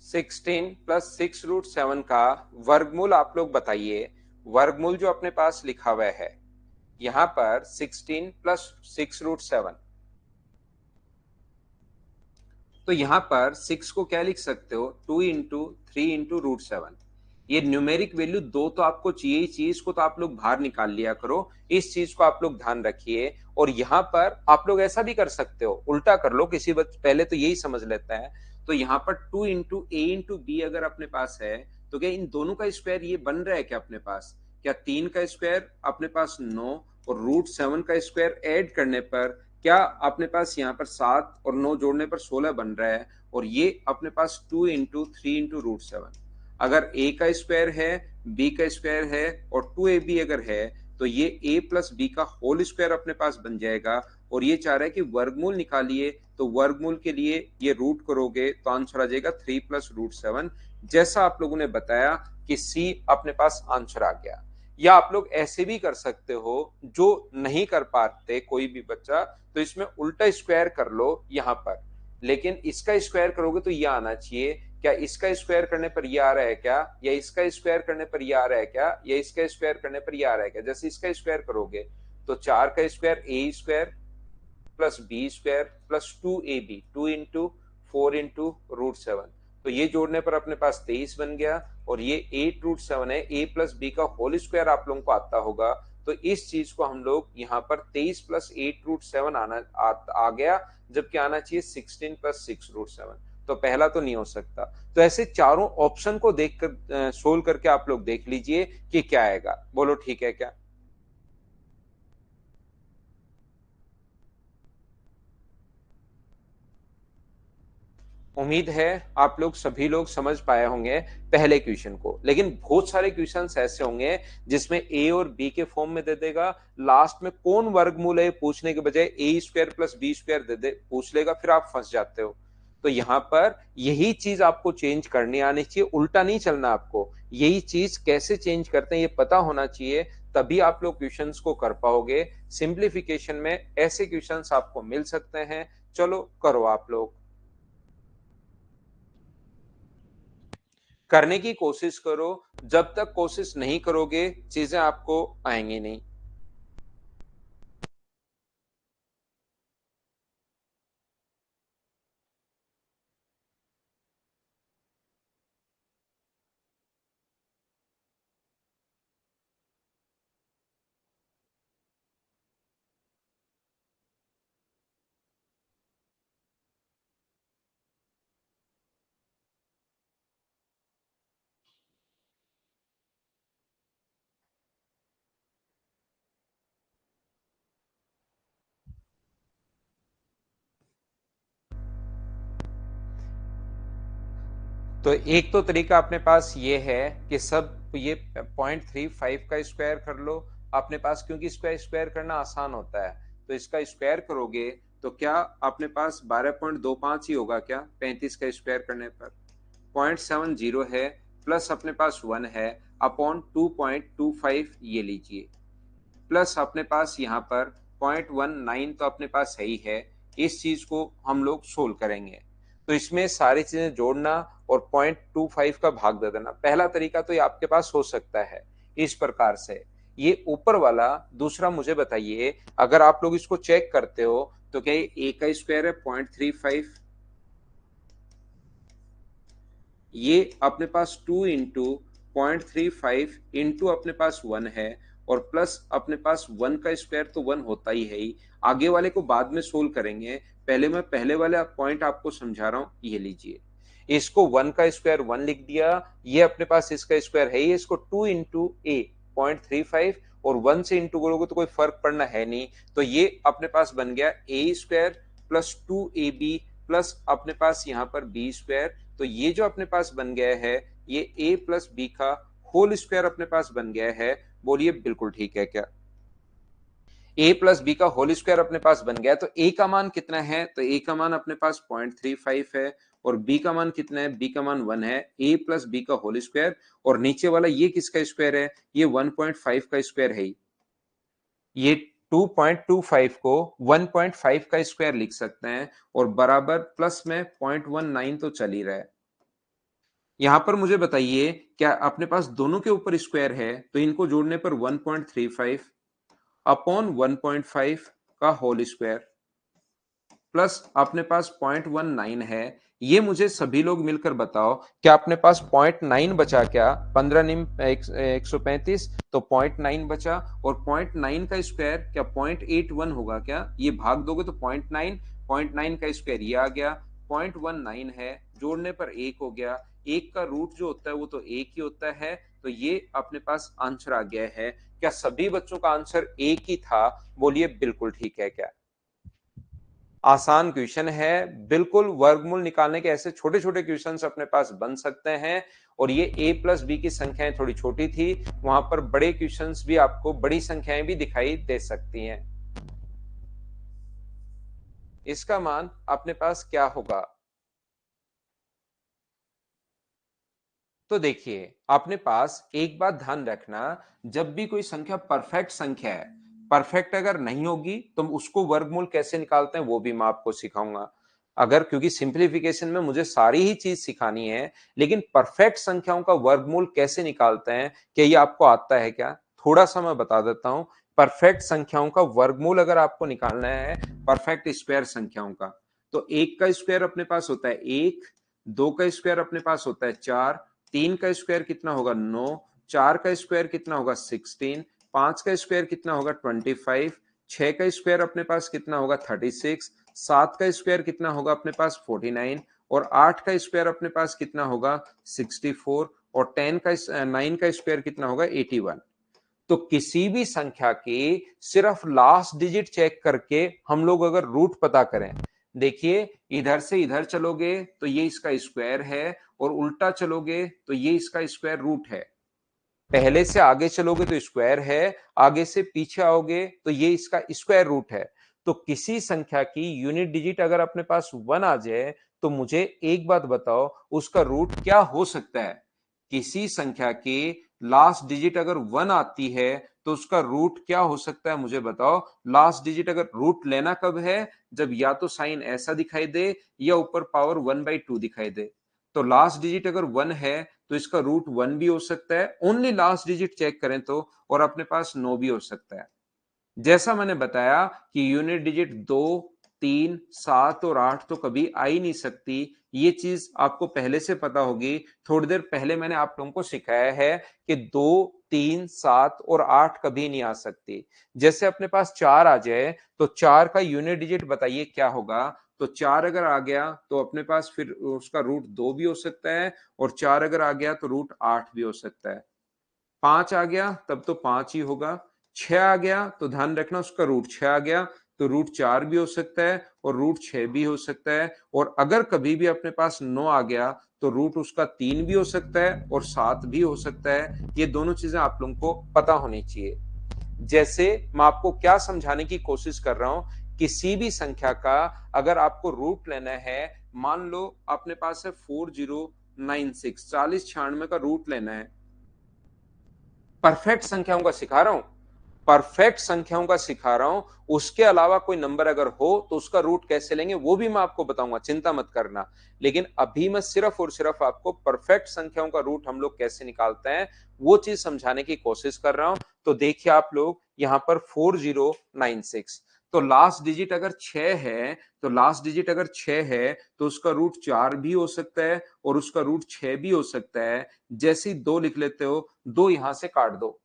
16 प्लस 6√7 का वर्गमूल आप लोग बताइए। वर्गमूल जो अपने पास लिखा हुआ है यहां पर 16 प्लस 6√7, तो यहां पर 6 को क्या लिख सकते हो 2 इंटू 3 इंटू √7। ये न्यूमेरिक वैल्यू दो तो आपको चाहिए ही चाहिए, इसको तो आप लोग बाहर निकाल लिया करो, इस चीज को आप लोग ध्यान रखिए। और यहां पर आप लोग ऐसा भी कर सकते हो, उल्टा कर लो, किसी पहले तो यही समझ लेता है। तो यहाँ पर 2 इंटू ए इंटू बी अगर अपने पास है तो क्या इन दोनों का स्क्वायर ये बन रहा है क्या अपने पास? क्या 3 का स्क्वायर अपने पास 9 और √7 का स्क्वायर ऐड करने पर क्या अपने पास यहाँ पर 7 और 9 जोड़ने पर 16 बन रहा है। और ये अपने पास 2 इंटू 3 इंटू √7, अगर ए का स्क्वायर है, बी का स्क्वायर है और 2ab अगर है तो ये a प्लस बी का होल स्क्वायर अपने पास बन जाएगा। और ये चाह रहा है कि वर्गमूल निकालिए, तो वर्गमूल के लिए ये रूट करोगे तो आंसर आ जाएगा 3 प्लस √7, जैसा आप लोगों ने बताया कि सी अपने पास आंसर आ गया। या आप लोग ऐसे भी कर सकते हो, जो नहीं कर पाते कोई भी बच्चा, तो इसमें उल्टा स्क्वायर कर लो यहाँ पर, लेकिन इसका स्क्वायर करोगे तो ये आना चाहिए। क्या इसका स्क्वायर करने पर ये आ रहा है क्या, या इसका स्क्वायर करने पर ये आ रहा है क्या, या इसका स्क्वायर करने पर ये आ रहा है क्या? जैसे इसका स्क्वायर करोगे तो 4 का square A square plus B square plus 2ab, 2 into 4 into √7, तो ये जोड़ने पर अपने पास 23 बन गया। और ये 8√7 है, a प्लस बी का होल स्क्वायर आप लोगों को आता होगा, तो इस चीज को हम लोग यहाँ पर 23 प्लस 8√7 आ गया, जबकि आना चाहिए 16 प्लस 6√7। तो पहला तो नहीं हो सकता। तो ऐसे चारों ऑप्शन को देख कर सोल्व करके आप लोग देख लीजिए कि क्या आएगा। बोलो ठीक है क्या? उम्मीद है आप लोग सभी लोग समझ पाए होंगे पहले क्वेश्चन को, लेकिन बहुत सारे क्वेश्चंस ऐसे होंगे जिसमें ए और बी के फॉर्म में दे देगा, लास्ट में कौन वर्गमूल है पूछने के बजाय ए स्क्वायर प्लस बी स्क्वायर दे दे पूछ लेगा, फिर आप फंस जाते हो। तो यहां पर यही चीज आपको चेंज करनी आनी चाहिए, उल्टा नहीं चलना आपको। यही चीज कैसे चेंज करते हैं ये पता होना चाहिए, तभी आप लोग क्वेश्चंस को कर पाओगे। सिंप्लीफिकेशन में ऐसे क्वेश्चंस आपको मिल सकते हैं। चलो करो आप लोग, करने की कोशिश करो। जब तक कोशिश नहीं करोगे चीजें आपको आएंगी नहीं। तो एक तो तरीका अपने पास ये है कि सब ये 0.35 का स्क्वायर कर लो अपने पास, क्योंकि इसका स्क्वायर करना आसान होता है। तो इसका स्क्वायर करोगे तो क्या अपने पास 12.25 ही होगा क्या 35 का स्क्वायर करने पर? 0.70 है, प्लस अपने पास 1 है, अपॉन 2.25 ये लीजिए, प्लस अपने पास यहाँ पर 0.19 तो अपने पास है ही है। इस चीज को हम लोग सोल्व करेंगे, तो इसमें सारी चीजें जोड़ना और 0.25 का भाग दे देना। पहला तरीका तो ये आपके पास हो सकता है इस प्रकार से। ये ऊपर वाला दूसरा मुझे बताइए, अगर आप लोग इसको चेक करते हो तो क्या ये ए का स्क्वायर है 0.35, ये अपने पास 2 इंटू 0.35 इंटू अपने पास 1 है, और प्लस अपने पास 1 का स्क्वायर तो 1 होता ही है ही। आगे वाले को बाद में सोल्व करेंगे, पहले मैं पहले वाला पॉइंट आपको समझा रहा हूं, ये लीजिए। इसको 1 का स्क्वायर 1 लिख दिया, ये अपने पास इसका स्क्वायर है ही, इसको 2 इंटू ए 0.35 और 1 से इंटू करोगे तो कोई फर्क पड़ना है नहीं। तो ये अपने पास बन गया ए स्क्वायर प्लस 2ab प्लस अपने पास यहाँ पर बी स्क्वायर। तो ये जो अपने पास बन गया है ये a प्लस बी का होल स्क्वायर अपने पास बन गया है। बोलिए बिल्कुल ठीक है क्या? a प्लस बी का होल स्क्वायर अपने पास बन गया। तो a का मान कितना है? तो a का मान अपने पास 0.35 है, और b का मान कितना है? b का मान 1 है। a प्लस बी का होल स्क्वायर, और नीचे वाला ये किसका स्क्वायर है? ये 1.5 का स्क्वायर है। ये 2.25 को 1.5 का स्क्वायर लिख सकते हैं, और बराबर प्लस में 0.19 तो चल ही रहा है। यहां पर मुझे बताइए, क्या अपने पास दोनों के ऊपर स्क्वायर है? तो इनको जोड़ने पर 1.35 अपॉन 1.5 का होल स्क्वायर, प्लस अपने पास 0.19 है। ये मुझे सभी लोग मिलकर बताओ, क्या अपने पास 0.9 बचा क्या? 15 निम 135, तो 0.9 बचा, और 0.9 का स्क्वायर क्या 0.81 होगा क्या? ये भाग दोगे तो 0.9 का स्क्वायर ये आ गया, 0.19 है, जोड़ने पर 1 हो गया। 1 का रूट जो होता है वो तो 1 ही होता है। तो ये अपने पास आंसर आ गया है। क्या सभी बच्चों का आंसर 1 ही था? बोलिए बिल्कुल ठीक है क्या? आसान क्वेश्चन है बिल्कुल। वर्गमूल निकालने के ऐसे छोटे छोटे क्वेश्चन अपने पास बन सकते हैं, और ये a प्लस बी की संख्याएं थोड़ी छोटी थी, वहां पर बड़े क्वेश्चंस भी आपको बड़ी संख्याएं भी दिखाई दे सकती हैं। इसका मान अपने पास क्या होगा? तो देखिए अपने पास एक बात ध्यान रखना, जब भी कोई संख्या परफेक्ट संख्या है, परफेक्ट अगर नहीं होगी तो उसको वर्गमूल कैसे निकालते हैं वो भी मैं आपको सिखाऊंगा। अगर क्योंकि सिंप्लीफिकेशन में मुझे सारी ही चीज सिखानी है, लेकिन परफेक्ट संख्याओं का वर्गमूल कैसे निकालते हैं क्या ये आपको आता है क्या? थोड़ा सा मैं बता देता हूं। परफेक्ट संख्याओं का वर्गमूल अगर आपको निकालना है परफेक्ट स्क्वायर संख्याओं का, तो एक का स्क्वायर अपने पास होता है एक, दो का स्क्वायर अपने पास होता है चार, तीन का स्क्वायर कितना होगा 9, चार का स्क्वायर कितना होगा 16, पांच का स्क्वायर कितना होगा 25, छह का स्क्वायर अपने पास कितना होगा 36, सात का स्क्वायर कितना होगा अपने पास 49, और आठ का स्क्वायर अपने पास कितना होगा 64, और 9 का स्क्वायर कितना होगा 81। तो किसी भी संख्या की सिर्फ लास्ट डिजिट चेक करके हम लोग अगर रूट पता करें, देखिए, इधर से इधर चलोगे तो ये इसका स्क्वायर है, और उल्टा चलोगे तो ये इसका स्क्वायर रूट है। पहले से आगे चलोगे तो स्क्वायर है, आगे से पीछे आओगे तो ये इसका स्क्वायर रूट है। तो किसी संख्या की यूनिट डिजिट अगर अपने पास 1 आ जाए, तो मुझे एक बात बताओ, उसका रूट क्या हो सकता है? किसी संख्या की लास्ट डिजिट अगर 1 आती है, तो उसका रूट क्या हो सकता है, मुझे बताओ। लास्ट डिजिट अगर रूट लेना कब है? जब या तो साइन ऐसा दिखाई दे, या ऊपर पावर 1/2 दिखाई दे। तो लास्ट डिजिट अगर 1 है, तो इसका रूट 1 भी हो सकता है, ओनली लास्ट डिजिट चेक करें तो, और अपने पास 9 भी हो सकता है। जैसा मैंने बताया कि यूनिट डिजिट 2, 3, 7 और 8 तो कभी आ ही नहीं सकती, ये चीज आपको पहले से पता होगी। थोड़ी देर पहले मैंने आप लोगों को सिखाया है कि 2, 3, 7 और 8 कभी नहीं आ सकती। जैसे अपने पास 4 आ जाए, तो 4 का यूनिट डिजिट बताइए क्या होगा? तो 4 अगर आ गया तो अपने पास फिर उसका रूट 2 भी हो सकता है, और 4 अगर आ गया तो रूट 8 भी हो सकता है। 5 आ गया तब तो 5 ही होगा। 6 आ गया तो ध्यान रखना उसका रूट 6 आ गया, तो रूट 4 भी हो सकता है, और रूट 6 भी हो सकता है। और अगर कभी भी अपने पास 9 आ गया, तो रूट उसका 3 भी हो सकता है, और 7 भी हो सकता है। ये दोनों चीजें आप लोगों को पता होनी चाहिए। जैसे मैं आपको क्या समझाने की कोशिश कर रहा हूं, किसी भी संख्या का अगर आपको रूट लेना है, मान लो अपने पास है 4096, 4096 का रूट लेना है। परफेक्ट संख्याओं का सिखा रहा हूं, परफेक्ट संख्याओं का सिखा रहा हूं। उसके अलावा कोई नंबर अगर हो तो उसका रूट कैसे लेंगे वो भी मैं आपको बताऊंगा, चिंता मत करना। लेकिन अभी मैं सिर्फ और सिर्फ आपको परफेक्ट संख्याओं का रूट हम लोग कैसे निकालते हैं वो चीज समझाने की कोशिश कर रहा हूं। तो देखिए आप लोग यहां पर 4096, तो लास्ट डिजिट अगर 6 है, तो लास्ट डिजिट अगर 6 है तो उसका रूट 4 भी हो सकता है, और उसका रूट 6 भी हो सकता है। जैसे ही 2 लिख लेते हो, 2 यहां से काट दो।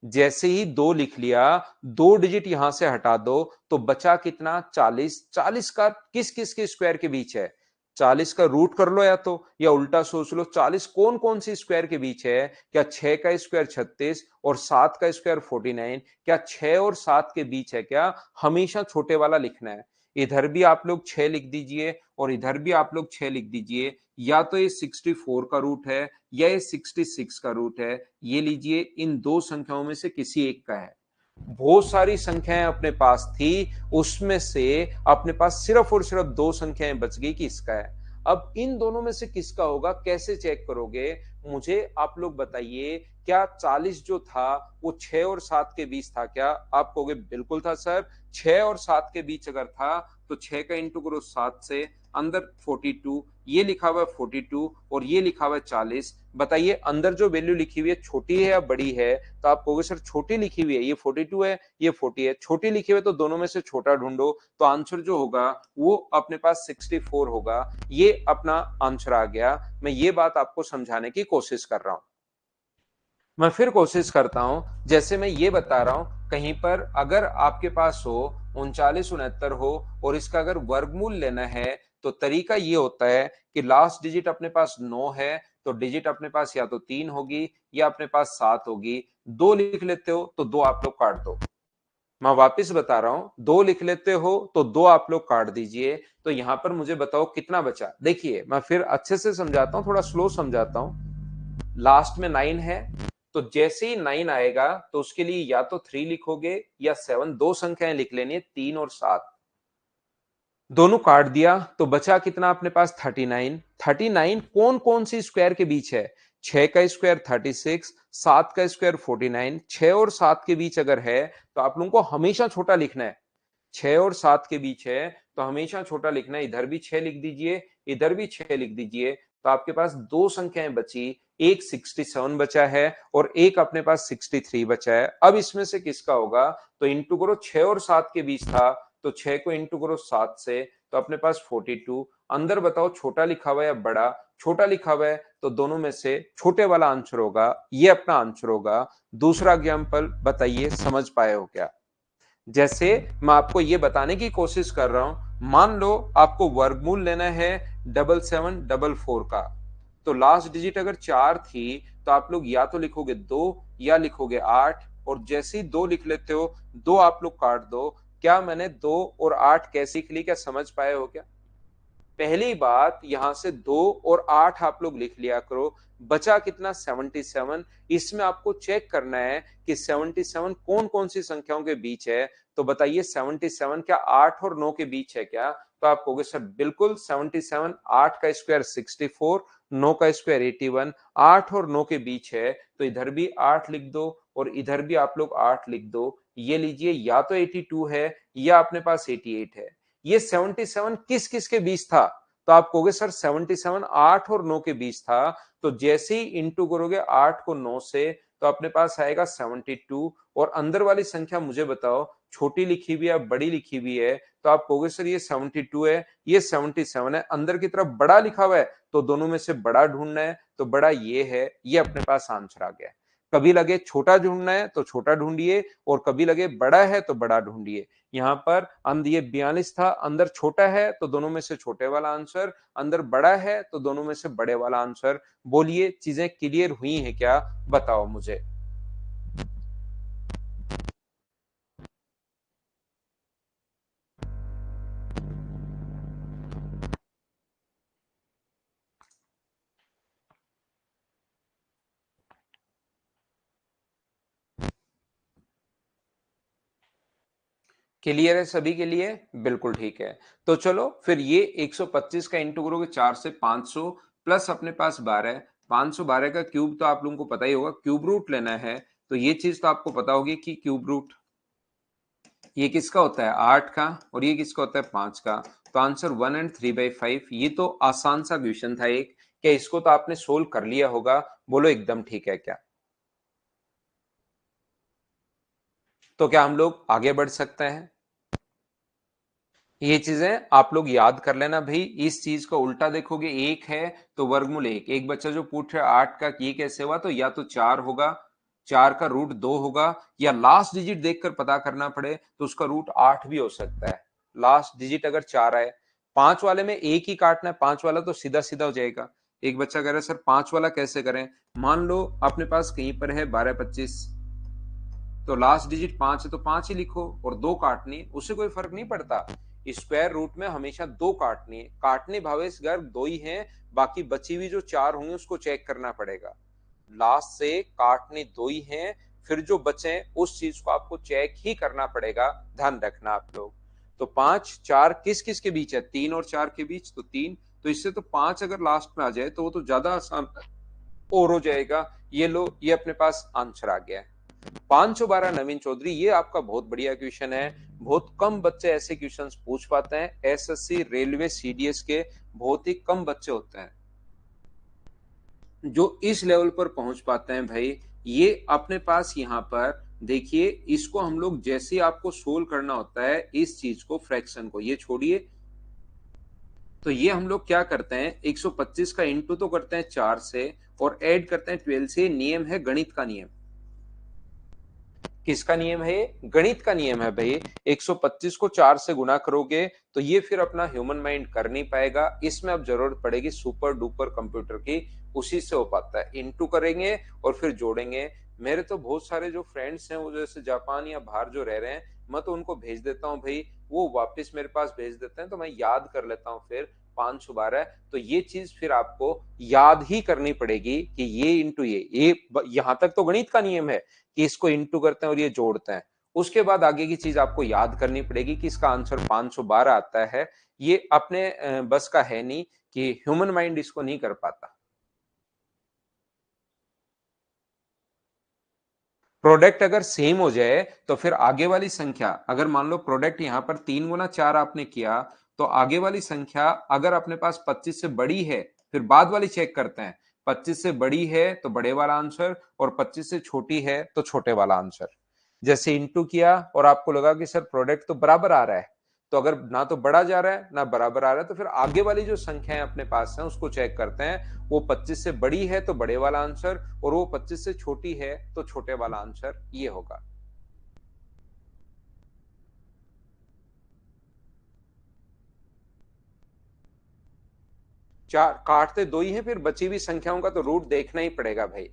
जैसे ही 2 लिख लिया, 2 डिजिट यहां से हटा दो, तो बचा कितना? 40। 40 का किस किस के स्क्वायर के बीच है? 40 का रूट कर लो, या तो या उल्टा सोच लो, 40 कौन कौन सी स्क्वायर के बीच है? क्या 6 का स्क्वायर 36 और 7 का स्क्वायर 49? क्या 6 और 7 के बीच है क्या? हमेशा छोटे वाला लिखना है। इधर भी आप लोग 6 लिख दीजिए, और इधर भी आप लोग 6 लिख दीजिए। या तो ये 64 का रूट है, या ये 66 का रूट है। ये लीजिए, इन दो संख्याओं में से किसी एक का है। बहुत सारी संख्याएं अपने पास थी, उसमें से अपने पास सिर्फ और सिर्फ दो संख्याएं बच गई कि इसका है। अब इन दोनों में से किसका होगा, कैसे चेक करोगे? मुझे आप लोग बताइए, क्या 40 जो था वो 6 और 7 के बीच था क्या? आप कहोगे बिल्कुल था सर। 6 और 7 के बीच अगर था, तो 6 का इंटू करो 7 से, अंदर 42, ये लिखा हुआ है 42, और ये लिखा हुआ है 40। बताइए अंदर जो वैल्यू लिखी हुई है छोटी है या बड़ी है? तो आप कहोगे सर छोटी लिखी हुई है, ये 42 है, ये 40 है। छोटी लिखी हुई है तो दोनों में से छोटा ढूंढो, तो आंसर जो होगा वो अपने पास 64 होगा। ये अपना आंसर आ गया। मैं ये बात आपको समझाने की कोशिश कर रहा हूं। मैं फिर कोशिश करता हूं, जैसे मैं ये बता रहा हूं, कहीं पर अगर आपके पास हो 3969 हो, और इसका अगर वर्गमूल लेना है, तो तरीका ये होता है कि लास्ट डिजिट अपने पास 9 है, तो डिजिट अपने पास या तो 3 होगी, या अपने पास 7 होगी। 2 लिख लेते हो तो 2 आप लोग काट दो। मैं वापस बता रहा हूं, 2 लिख लेते हो तो 2 आप लोग काट दीजिए। तो यहां पर मुझे बताओ कितना बचा। देखिए मैं फिर अच्छे से समझाता हूं, थोड़ा स्लो समझाता हूं। लास्ट में 9 है, तो जैसे ही 9 आएगा तो उसके लिए या तो 3 लिखोगे या 7, दो संख्याएं लिख लेनी है, 3 और 7। दोनों काट दिया तो बचा कितना अपने पास? 39। 39 कौन कौन सी स्क्वायर के बीच है? 6 का स्क्वायर 36, 7 का स्क्वायर 49। 6 और 7 के बीच अगर है, तो आप लोगों को हमेशा छोटा लिखना है। 6 और 7 के बीच है तो हमेशा छोटा लिखना है। इधर भी 6 लिख दीजिए, इधर भी 6 लिख दीजिए, तो आपके पास दो संख्याएं बची। एक 67 बचा है, और एक अपने पास 63 बचा है। अब इसमें से किसका होगा? तो इंटू करो, 6 और 7 के बीच था, तो 6 को इंटू करो 7 से, तो अपने पास 42। अंदर बताओ छोटा लिखा हुआ है या बड़ा? छोटा लिखा हुआ है, तो दोनों में से छोटे वाला आंसर होगा, ये अपना आंसर होगा। दूसरा एग्जाम्पल बताइए, समझ पाए हो क्या? जैसे मैं आपको ये बताने की कोशिश कर रहा हूं, मान लो आपको वर्गमूल लेना है 7744 का, तो लास्ट डिजिट अगर 4 थी, तो आप लोग या तो लिखोगे 2 या लिखोगे 8, और जैसे ही 2 लिख लेते हो, 2 आप लोग काट दो। क्या मैंने 2 और 8 कैसे लिख ली, क्या समझ पाए हो क्या? पहली बात, यहां से 2 और 8 आप लोग लिख लिया करो। बचा कितना? 77। इसमें आपको चेक करना है कि 77 कौन कौन सी संख्याओं के बीच है। तो बताइए 77 क्या 8 और 9 के बीच है क्या? तो आप कहोगे सर बिल्कुल 77, 8 का स्क्वायर 64, 9 का स्क्वायर 81, 8 और 9 के बीच है। तो इधर भी 8 लिख दो और इधर भी आप लोग 8 लिख दो। ये लीजिए, या तो 82 है या अपने पास 88 है। ये 77 किस किस के बीच था? तो आप कहोगे सर 77 8 और 9 के बीच था। तो जैसे ही इंटू करोगे 8 को 9 से, तो अपने पास आएगा 72। और अंदर वाली संख्या मुझे बताओ, छोटी लिखी हुई है बड़ी लिखी हुई है? तो आप कहोगे सर ये 72 है, ये 77 है, अंदर की तरफ बड़ा लिखा हुआ है, तो दोनों में से बड़ा ढूंढना है। तो बड़ा ये है, ये अपने पास आंसर आ गया। कभी लगे छोटा ढूंढना है तो छोटा ढूंढिए, और कभी लगे बड़ा है तो बड़ा ढूंढिए। यहाँ पर ये 42 था, अंदर छोटा है तो दोनों में से छोटे वाला आंसर, अंदर बड़ा है तो दोनों में से बड़े वाला आंसर। बोलिए चीजें क्लियर हुई हैं क्या? बताओ मुझे। क्लियर है सभी के लिए? बिल्कुल ठीक है। तो चलो फिर ये 125 का इंटू करोगे 4 से 500, प्लस अपने पास 12, 512 का क्यूब तो आप लोगों को पता ही होगा, क्यूब रूट लेना है। तो ये चीज तो आपको पता होगी कि क्यूब रूट ये किसका होता है? 8 का, और ये किसका होता है? 5 का। तो आंसर 1 एंड 3/5। ये तो आसान सा क्वेश्चन था एक। क्या इसको तो आपने सोल्व कर लिया होगा? बोलो एकदम ठीक है क्या? तो क्या हम लोग आगे बढ़ सकते हैं? ये चीजें आप लोग याद कर लेना भाई। इस चीज को उल्टा देखोगे, एक है तो वर्गमूल एक। एक बच्चा जो पूछ रहा है 8 का ये कैसे हुआ, तो या तो 4 होगा, 4 का रूट 2 होगा, या लास्ट डिजिट देखकर पता करना पड़े तो उसका रूट 8 भी हो सकता है। लास्ट डिजिट अगर 4 आए, 5 वाले में एक ही काटना है, 5 वाला तो सीधा सीधा हो जाएगा। एक बच्चा कह रहा है सर 5 वाला कैसे करें? मान लो अपने पास कहीं पर है 1225, तो लास्ट डिजिट 5 है तो 5 ही लिखो, और 2 काटनी, उससे कोई फर्क नहीं पड़ता। स्क्वायर रूट में हमेशा 2 काटनी है, काटने भावेश घर 2 ही हैं, बाकी बची हुई जो 4 होंगे उसको चेक करना पड़ेगा। लास्ट से काटने 2 ही हैं, फिर जो बचे उस चीज को आपको चेक ही करना पड़ेगा, ध्यान रखना आप लोग। तो 5 4 किस किस के बीच है? 3 और 4 के बीच, तो 3। तो इससे तो 5 अगर लास्ट में आ जाए तो वो तो ज्यादा आसान और हो जाएगा। ये लो, ये अपने पास आंसर आ गया है। 512 नवीन चौधरी, ये आपका बहुत बढ़िया क्वेश्चन है। बहुत कम बच्चे ऐसे क्वेश्चंस पूछ पाते हैं, एसएससी रेलवे सीडीएस के बहुत ही कम बच्चे होते हैं जो इस लेवल पर पहुंच पाते हैं भाई। ये अपने पास यहाँ पर देखिए, इसको हम लोग जैसे आपको सोल्व करना होता है इस चीज को, फ्रैक्शन को ये छोड़िए, तो ये हम लोग क्या करते हैं, 125 का इंटू तो करते हैं 4 से, और ऐड करते हैं 12 से। नियम है गणित का नियम। किसका नियम है? गणित का नियम है भाई। 125 को 4 से गुना करोगे तो ये फिर अपना ह्यूमन माइंड कर नहीं पाएगा, इसमें अब जरूरत पड़ेगी सुपर डुपर कंप्यूटर की, उसी से हो पाता है। इंटू करेंगे और फिर जोड़ेंगे। मेरे तो बहुत सारे जो फ्रेंड्स हैं वो जैसे जापान या बाहर जो रह रहे हैं, मैं तो उनको भेज देता हूँ भाई, वो वापस मेरे पास भेज देते हैं, तो मैं याद कर लेता हूँ फिर 512। तो ये चीज फिर आपको याद ही करनी पड़ेगी कि ये इंटू ये यहां तक तो गणित का नियम है कि इसको इंटू करते हैं और ये जोड़ते हैं। उसके बाद आगे की चीज आपको याद करनी पड़ेगी कि इसका आंसर 512 आता है। ये अपने बस का है नहीं, कि ह्यूमन माइंड इसको नहीं कर पाता। प्रोडक्ट अगर सेम हो जाए तो फिर आगे वाली संख्या, अगर मान लो प्रोडक्ट यहां पर 3 गुना 4 आपने किया, तो आगे वाली संख्या अगर अपने पास 25 से बड़ी है, फिर बाद वाली चेक करते हैं। 25 से बड़ी है तो बड़े वाला आंसर, और 25 से छोटी है तो छोटे वाला आंसर। जैसे इंटू किया और आपको लगा कि सर प्रोडक्ट तो बराबर आ रहा है, तो अगर ना तो बड़ा जा रहा है ना बराबर आ रहा है, तो फिर आगे वाली जो संख्याएं अपने पास है उसको चेक करते हैं। वो 25 से बड़ी है तो बड़े वाला आंसर, और वो 25 से छोटी है तो छोटे वाला आंसर ये होगा। चार काटते 2 ही है, फिर बची हुई संख्याओं का तो रूट देखना ही पड़ेगा भाई।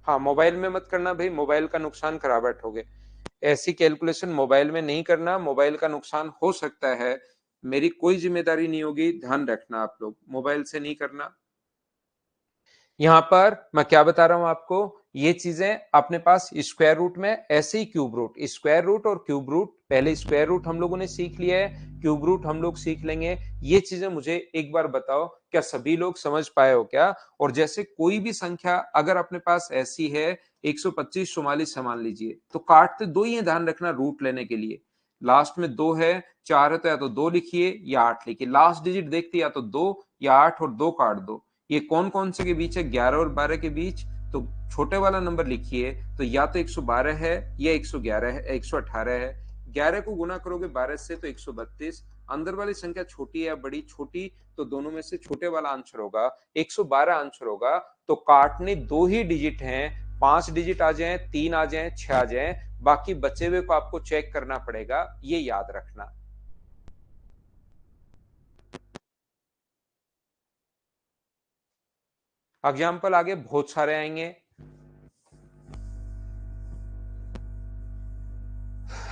हाँ, मोबाइल में मत करना भाई, मोबाइल का नुकसान करा बैठोगे। ऐसी कैलकुलेशन मोबाइल में नहीं करना, मोबाइल का नुकसान हो सकता है, मेरी कोई जिम्मेदारी नहीं होगी, ध्यान रखना आप लोग, मोबाइल से नहीं करना। यहां पर मैं क्या बता रहा हूं आपको, ये चीजें अपने पास स्क्वायर रूट में, ऐसे ही क्यूब रूट, स्क्वायर रूट और क्यूब रूट, पहले स्क्वायर रूट हम लोगों ने सीख लिया है, क्यूब रूट हम लोग सीख लेंगे। ये चीजें मुझे एक बार बताओ, क्या सभी लोग समझ पाए हो क्या? और जैसे कोई भी संख्या अगर अपने पास ऐसी है 125 44 मान लीजिए, तो काटते दो ही है, ध्यान रखना रूट लेने के लिए। लास्ट में दो है, चार है तो या तो दो लिखिए या आठ लिखिए, लास्ट डिजिट देखते या तो दो या आठ, और दो काट दो। ये कौन कौन से के बीच है? 11 और 12 के बीच। तो छोटे वाला नंबर लिखिए, तो या तो 112 है या 111 है, 118 है। 11 को गुना करोगे 12 से तो 132। अंदर वाली संख्या छोटी है या बड़ी? छोटी, तो दोनों में से छोटे वाला आंसर होगा, 112 आंसर होगा। तो काटने दो ही डिजिट हैं, 5 डिजिट आ जाए, 3 आ जाए, 6 आ जाए, बाकी बचे हुए को आपको चेक करना पड़ेगा, ये याद रखना। एग्जाम्पल आगे बहुत सारे आएंगे।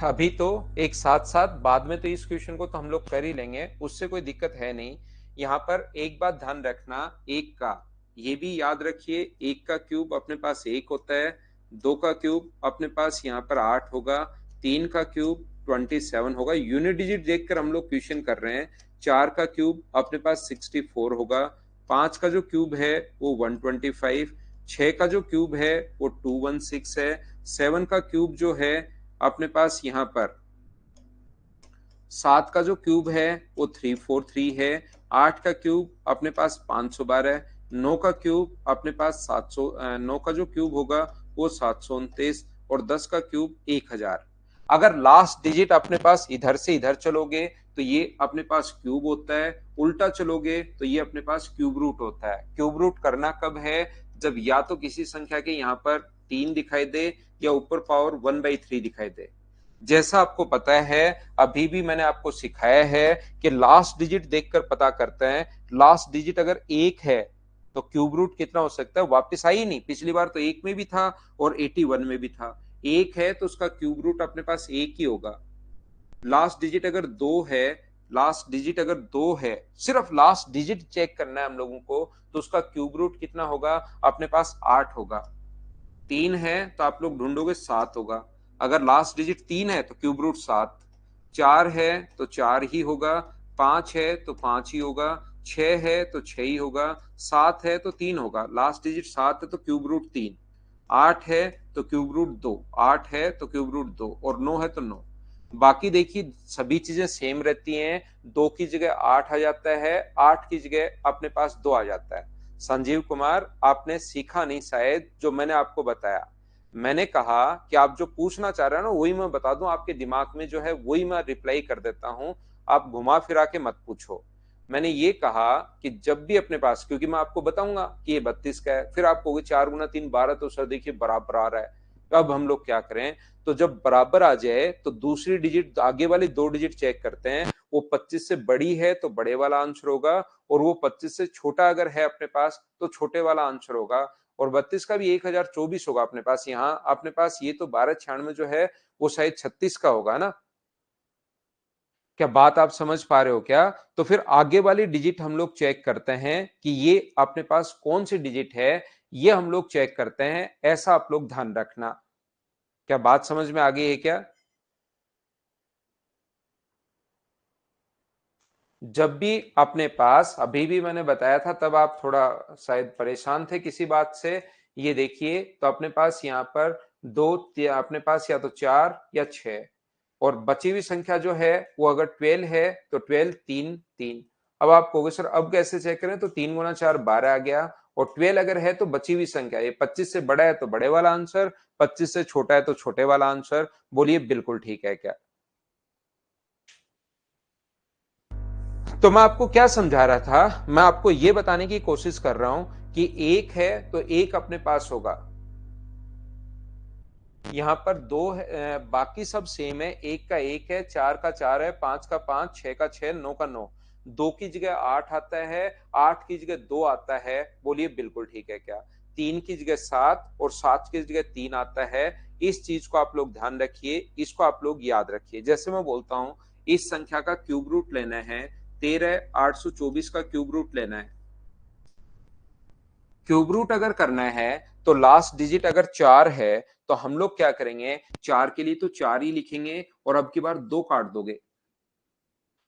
अभी तो एक साथ साथ, बाद में तो इस क्वेश्चन को तो हम लोग कर ही लेंगे, उससे कोई दिक्कत है नहीं। यहाँ पर एक बात ध्यान रखना, एक का ये भी याद रखिए, एक का क्यूब अपने पास एक होता है, दो का क्यूब अपने पास यहाँ पर 8 होगा, तीन का क्यूब 27 होगा, यूनिट डिजिट देखकर हम लोग क्वेश्चन कर रहे हैं। चार का क्यूब अपने पास 64 होगा, पांच का जो क्यूब है वो 125, छह का जो क्यूब है वो 216 है, सेवन का क्यूब जो है अपने पास यहाँ पर, सात का जो क्यूब है वो 343 है, आठ का क्यूब अपने पास 512, नौ का क्यूब अपने पास 700, नौ का जो क्यूब होगा वो 729, और 10 का क्यूब 1000। अगर लास्ट डिजिट अपने पास इधर से इधर चलोगे तो ये अपने पास क्यूब होता है, उल्टा चलोगे तो ये अपने पास क्यूब रूट होता है। क्यूब रूट करना कब है? जब या तो किसी संख्या के यहाँ पर 3 दिखाई दे या ऊपर पावर 1/3 दिखाई दे। जैसा आपको पता है, अभी भी मैंने आपको सिखाया है कि लास्ट डिजिट देखकर पता करते हैं। लास्ट डिजिट अगर एक है तो क्यूब रूट कितना हो सकता है? वापस आई नहीं, पिछली बार तो एक में भी था और 81 में भी था। एक है तो उसका क्यूब रूट अपने पास एक ही होगा। लास्ट डिजिट अगर दो है, लास्ट डिजिट अगर दो है, सिर्फ लास्ट डिजिट चेक करना है हम लोगों को, तो उसका क्यूब रूट कितना होगा? अपने पास 8 होगा। तीन है तो आप लोग ढूंढोगे 7 होगा, अगर लास्ट डिजिट 3 है तो क्यूब रूट 7। चार है तो 4 ही होगा, पांच है तो 5 ही होगा, छह है तो 6 ही होगा, सात है तो 3 होगा, लास्ट डिजिट 7 है तो क्यूब रूट 3। आठ है तो क्यूब रूट 2, आठ है तो क्यूब रूट 2, और 9 है तो 9। बाकी देखिए सभी चीजें सेम रहती हैं, दो की जगह 8 आ जाता है, आठ की जगह अपने पास 2 आ जाता है। संजीव कुमार, आपने सीखा नहीं शायद जो मैंने आपको बताया। मैंने कहा कि आप जो पूछना चाह रहे हैं ना वही मैं बता दूं, आपके दिमाग में जो है वही मैं रिप्लाई कर देता हूं, आप घुमा फिरा के मत पूछो। मैंने ये कहा कि जब भी अपने पास, क्योंकि मैं आपको बताऊंगा कि ये 32 का है, फिर आप कहोगे 4 गुना 3 12, तो सर देखिए बराबर आ रहा है, तो अब हम लोग क्या करें? तो जब बराबर आ जाए तो दूसरी डिजिट, आगे वाली दो डिजिट चेक करते हैं, वो 25 से बड़ी है तो बड़े वाला आंसर होगा, और वो 25 से छोटा अगर है अपने पास तो छोटे वाला आंसर होगा। और 32 का भी 1024 होगा अपने पास, यहाँ अपने पास ये तो 1296 जो है वो शायद 36 का होगा ना। क्या बात आप समझ पा रहे हो क्या? तो फिर आगे वाली डिजिट हम लोग चेक करते हैं कि ये अपने पास कौन सी डिजिट है, ये हम लोग चेक करते हैं, ऐसा आप लोग ध्यान रखना। क्या बात समझ में आ गई है क्या? जब भी अपने पास, अभी भी मैंने बताया था तब आप थोड़ा शायद परेशान थे किसी बात से, ये देखिए तो अपने पास यहाँ पर दो, अपने पास या तो चार या छह, और बची हुई संख्या जो है वो अगर 12 है तो 12 तीन तीन। अब आप कहोगे सर अब कैसे चेक करें? तो 3 गुना 4 12 आ गया, और 12 अगर है तो बची हुई संख्या, ये 25 से बड़ा है तो बड़े वाला आंसर, 25 से छोटा है तो छोटे वाला आंसर। बोलिए बिल्कुल ठीक है क्या? तो मैं आपको क्या समझा रहा था, मैं आपको यह बताने की कोशिश कर रहा हूं कि एक है तो एक अपने पास होगा, यहां पर दो है, बाकी सब सेम है, एक का एक है, चार का चार है, पांच का पांच, छह का छह, नौ का नौ। दो की जगह आठ आता है, आठ की जगह दो आता है। बोलिए बिल्कुल ठीक है क्या? 3 की जगह 7 और 7 की जगह 3 आता है। इस चीज को आप लोग ध्यान रखिए, इसको आप लोग याद रखिए। जैसे मैं बोलता हूं इस संख्या का क्यूब रूट लेना है, 13,824 का क्यूब रूट लेना है। क्यूब रूट अगर करना है तो लास्ट डिजिट अगर 4 है तो हम लोग क्या करेंगे, 4 के लिए तो 4 ही लिखेंगे और अब की बार 2 काट दोगे।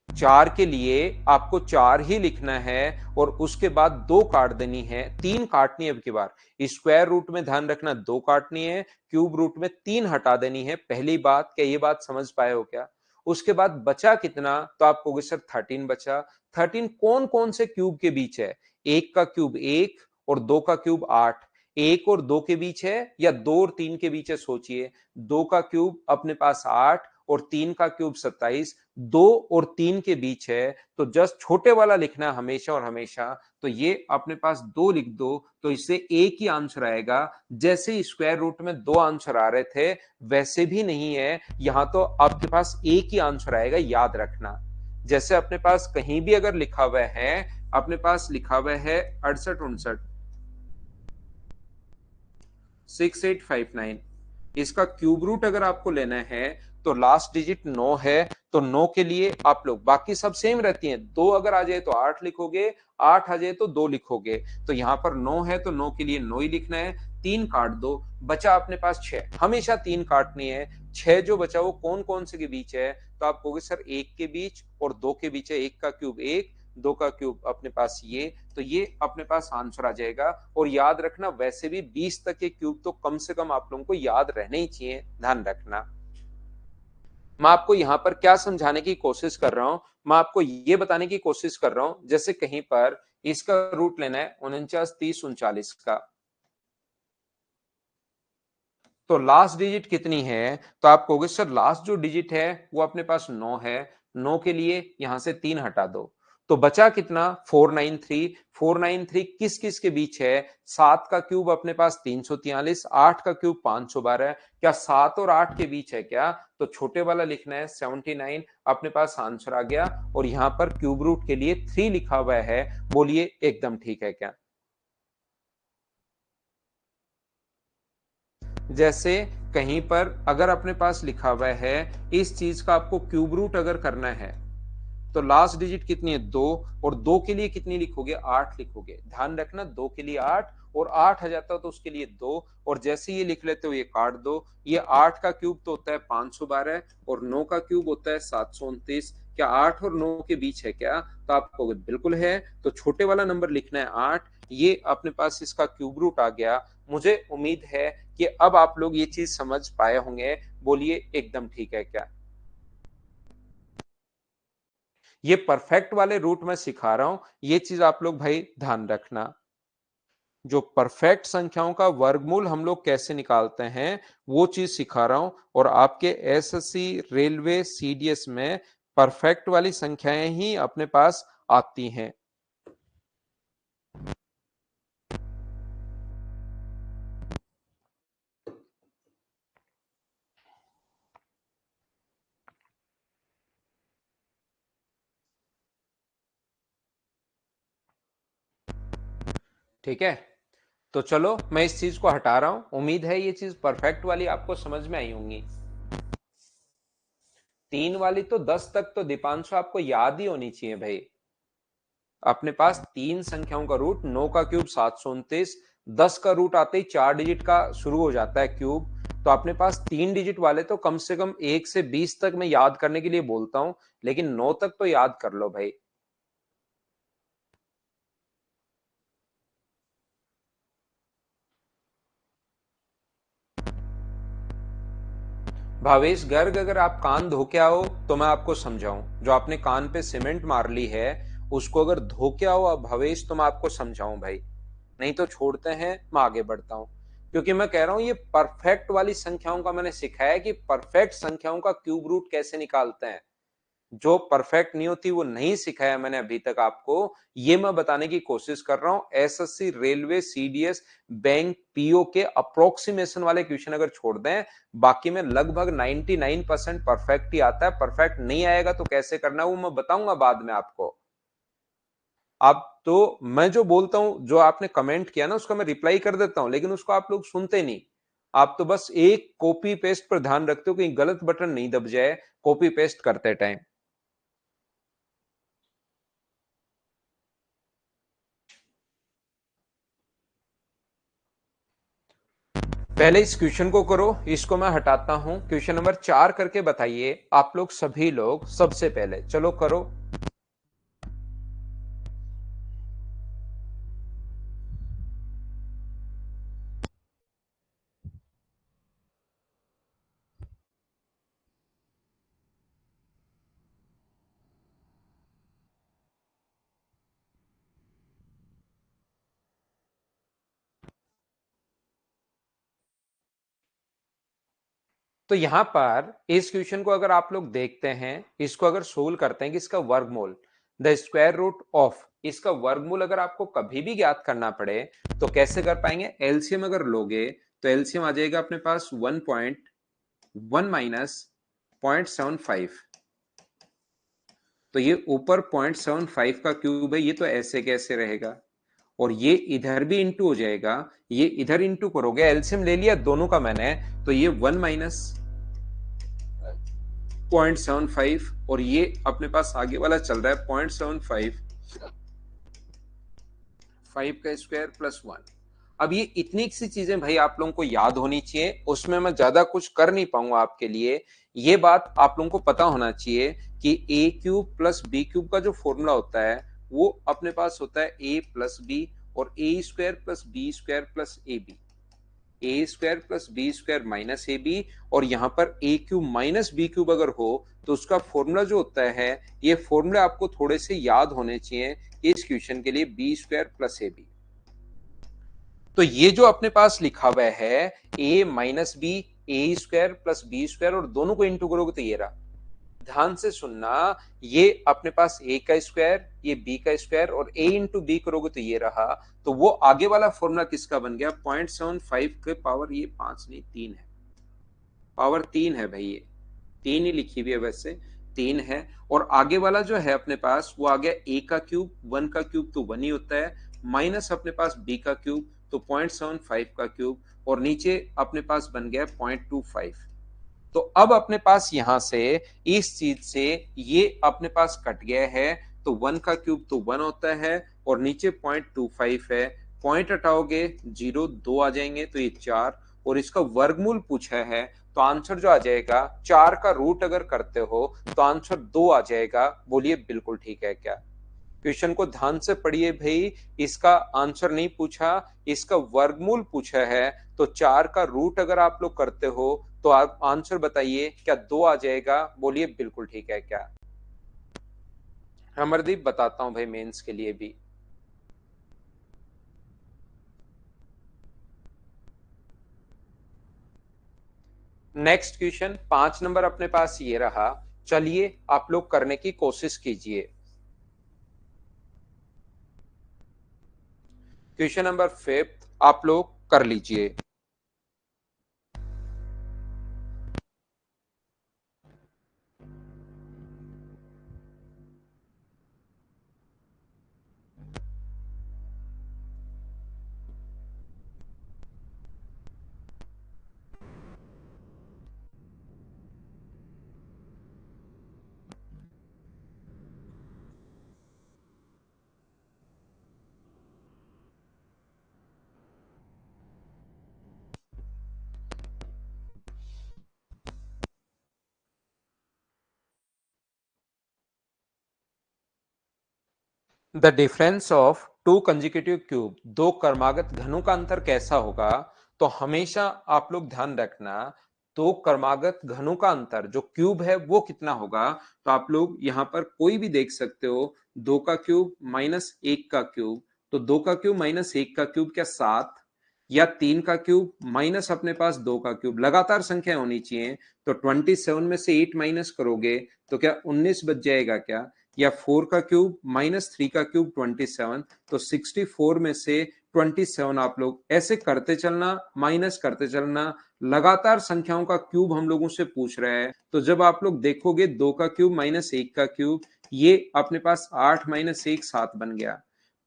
4 के लिए आपको 4 ही लिखना है और उसके बाद 2 काट देनी है, 3 काटनी है अब की बार। स्क्वायर रूट में ध्यान रखना 2 काटनी है, क्यूब रूट में 3 हटा देनी है। पहली बात, क्या ये बात समझ पाए हो क्या? उसके बाद बचा कितना, तो आप कहोगे सर 13 बचा। 13 कौन कौन से क्यूब के बीच है? एक का क्यूब 1 और 2 का क्यूब 8। 1 और 2 के बीच है या 2 और 3 के बीच है? सोचिए, 2 का क्यूब अपने पास 8 और 3 का क्यूब 27। 2 और 3 के बीच है तो जस्ट छोटे वाला लिखना है हमेशा और हमेशा। तो ये अपने पास 2 लिख दो तो इससे एक ही आंसर आएगा। जैसे स्क्वायर रूट में 2 आंसर आ रहे थे वैसे भी नहीं है, यहां तो आपके पास एक ही आंसर आएगा, याद रखना। जैसे अपने पास कहीं भी अगर लिखा हुआ है, अपने पास लिखा हुआ है 68 59 6859, इसका क्यूब रूट अगर आपको लेना है तो लास्ट डिजिट 9 है तो 9 के लिए आप लोग बाकी सब सेम रहती हैं। 2 अगर आ जाए तो 8 लिखोगे, 8 आ जाए तो 2 लिखोगे। तो यहां पर 9 है तो 9 के लिए 9 ही लिखना है। 3 काट दो, बचा अपने पास 6। हमेशा 3 काटनी है। 6 जो बचा वो कौन कौन से के बीच है, तो आप कहोगे सर 1 के बीच और 2 के बीच है। 1 का क्यूब 1, 2 का क्यूब अपने पास ये, तो ये अपने पास आंसर आ जाएगा। और याद रखना वैसे भी 20 तक के क्यूब तो कम से कम आप लोगों को याद रहने ही चाहिए, ध्यान रखना। मैं आपको यहां पर क्या समझाने की कोशिश कर रहा हूं, मैं आपको ये बताने की कोशिश कर रहा हूं, जैसे कहीं पर इसका रूट लेना है 49 30 39 का, तो लास्ट डिजिट कितनी है, तो आप कहोगे सर लास्ट जो डिजिट है वो अपने पास 9 है। 9 के लिए यहां से 3 हटा दो तो बचा कितना, 493। 493 किस किस के बीच है? 7 का क्यूब अपने पास 343, 8 का क्यूब 512। क्या 7 और 8 के बीच है क्या? तो छोटे वाला लिखना है 79। अपने पास आंसर आ गया और यहां पर क्यूब रूट के लिए 3 लिखा हुआ है। बोलिए एकदम ठीक है क्या? जैसे कहीं पर अगर अपने पास लिखा हुआ है इस चीज का आपको क्यूब रूट अगर करना है तो लास्ट डिजिट कितनी है, 2। और 2 के लिए कितनी लिखोगे, 8 लिखोगे। ध्यान रखना 2 के लिए 8 और 8 आ जाता हो तो उसके लिए 2। और जैसे ये लिख लेते हो ये काट दो। ये 8 का क्यूब तो होता है 512 और 9 का क्यूब होता है 729। क्या 8 और 9 के बीच है क्या? तो आप कहोगे बिल्कुल है। तो छोटे वाला नंबर लिखना है 8। ये अपने पास इसका क्यूब रूट आ गया। मुझे उम्मीद है कि अब आप लोग ये चीज समझ पाए होंगे। बोलिए एकदम ठीक है क्या? ये परफेक्ट वाले रूट में सिखा रहा हूं, ये चीज आप लोग भाई ध्यान रखना। जो परफेक्ट संख्याओं का वर्गमूल हम लोग कैसे निकालते हैं वो चीज सिखा रहा हूं। और आपके एसएससी रेलवे सीडीएस में परफेक्ट वाली संख्याएं ही अपने पास आती हैं। ठीक है, तो चलो मैं इस चीज को हटा रहा हूं। उम्मीद है ये चीज परफेक्ट वाली आपको समझ में आई होंगी। 3 वाली तो 10 तक तो दीपांशु आपको याद ही होनी चाहिए भाई। अपने पास 3 संख्याओं का रूट, 9 का क्यूब 729। 10 का रूट आते ही 4 डिजिट का शुरू हो जाता है क्यूब। तो अपने पास 3 डिजिट वाले तो कम से कम 1 से 20 तक मैं याद करने के लिए बोलता हूं, लेकिन 9 तक तो याद कर लो भाई। भावेश गर्ग, अगर आप कान धो के आओ तो मैं आपको समझाऊं। जो आपने कान पे सीमेंट मार ली है उसको अगर धो के आओ अब भावेश तो मैं आपको समझाऊं भाई। नहीं तो छोड़ते हैं, मैं आगे बढ़ता हूं। क्योंकि मैं कह रहा हूं ये परफेक्ट वाली संख्याओं का मैंने सिखाया कि परफेक्ट संख्याओं का क्यूब रूट कैसे निकालते हैं। जो परफेक्ट नहीं होती वो नहीं सिखाया मैंने अभी तक आपको। ये मैं बताने की कोशिश कर रहा हूं। SSC railway CDS bank PO के अप्रोक्सीमेशन वाले क्वेश्चन अगर छोड़ दें, बाकी में लगभग 99% परफेक्ट ही आता है। परफेक्ट नहीं आएगा तो कैसे करना है वो मैं बताऊंगा बाद में आपको। अब तो मैं जो बोलता हूं, जो आपने कमेंट किया ना, उसका मैं रिप्लाई कर देता हूं, लेकिन उसको आप लोग सुनते नहीं। आप तो बस एक कॉपी पेस्ट पर ध्यान रखते हो कि गलत बटन नहीं दब जाए कॉपी पेस्ट करते टाइम। पहले इस क्वेश्चन को करो, इसको मैं हटाता हूं। क्वेश्चन नंबर 4 करके बताइए आप लोग सभी लोग सबसे पहले। चलो करो। तो यहां पर इस क्वेश्चन को अगर आप लोग देखते हैं, इसको अगर सोल्व करते हैं कि इसका वर्गमूल, द स्क्वायर रूट ऑफ, इसका वर्गमूल अगर आपको कभी भी ज्ञात करना पड़े तो कैसे कर पाएंगे? एलसीएम अगर लोगे तो एलसीएम आ जाएगा अपने पास 1.1 माइनस 0.75। तो ये ऊपर 0.75 का क्यूब है, ये तो ऐसे कैसे रहेगा, और ये इधर भी इंटू हो जाएगा, ये इधर इंटू करोगे, एलसीएम ले लिया दोनों का मैंने, तो ये 1 माइनस 0.75 और ये अपने पास आगे वाला चल रहा है 0.75, 5 का स्क्वायर प्लस 1। अब ये इतनी सी चीजें भाई आप लोगों को याद होनी चाहिए, उसमें मैं ज्यादा कुछ कर नहीं पाऊंगा आपके लिए। ये बात आप लोगों को पता होना चाहिए कि ए क्यूब प्लस बी क्यूब का जो फॉर्मूला होता है वो अपने पास होता है ए प्लस बी, और A square plus B square plus A B, A square plus B square minus A B, और यहां पर A cube minus B cube अगर हो तो उसका फॉर्मूला जो होता है, ये फॉर्मूले आपको थोड़े से याद होने चाहिए इस क्वेश्चन के लिए, B square plus A B. तो ये जो अपने पास लिखा हुआ है A minus B, A square plus B square, और दोनों को इंटू करोगे तो ये रहा। ध्यान से सुनना, ये अपने पास ए का स्क्वायर, ये बी का स्क्वायर, और ए इंटू बी करोगे तो ये रहा। तो वो आगे वाला फॉर्मूला किसका बन गया? 0.75 के पावर, ये 5 नहीं 3 है, पावर 3 है भाई, ये 3 ही लिखी हुई है वैसे, 3 है। और आगे वाला जो है अपने पास वो आ गया ए का क्यूब, 1 का क्यूब तो 1 ही होता है, माइनस अपने पास बी का क्यूब तो 0.75 का क्यूब, और नीचे अपने पास बन गया 0.25। तो अब अपने पास यहां से इस चीज से ये अपने पास कट गया है, तो 1 का क्यूब तो 1 होता है, और नीचे 0.25 है, पॉइंट हटाओगे 0, 2 आ जाएंगे तो ये 4, और इसका वर्गमूल पूछा है तो आंसर जो आ जाएगा, 4 का रूट अगर करते हो तो आंसर 2 आ जाएगा। बोलिए बिल्कुल ठीक है क्या? क्वेश्चन को ध्यान से पढ़िए भाई, इसका आंसर नहीं पूछा, इसका वर्गमूल पूछा है। तो 4 का रूट अगर आप लोग करते हो तो आप आंसर बताइए, क्या 2 आ जाएगा? बोलिए बिल्कुल ठीक है क्या? अमरदीप बताता हूं भाई मेंस के लिए भी। नेक्स्ट क्वेश्चन 5 नंबर अपने पास ये रहा, चलिए आप लोग करने की कोशिश कीजिए। क्वेश्चन नंबर 5 आप लोग कर लीजिए। The difference of to consecutive cube, दो क्रमागत घनों का अंतर कैसा होगा? तो हमेशा आप लोग ध्यान रखना, दो क्रमागत घनों का अंतर जो क्यूब है वो कितना होगा। तो आप लोग यहां पर कोई भी देख सकते हो, 2 का क्यूब माइनस 1 का क्यूब, तो 2 का क्यूब माइनस 1 का क्यूब क्या 7, या 3 का क्यूब माइनस अपने पास 2 का क्यूब, लगातार संख्या होनी चाहिए। तो 27 में से 8 माइनस करोगे तो क्या 19 बच जाएगा क्या? या 4 का क्यूब माइनस 3 का क्यूब 27, तो 64 में से 27 आप लोग ऐसे करते चलना, माइनस करते चलना, लगातार संख्याओं का क्यूब हम लोगों से पूछ रहा है। तो जब आप लोग देखोगे 2 का क्यूब माइनस 1 का क्यूब, ये अपने पास 8 माइनस 1 7 बन गया।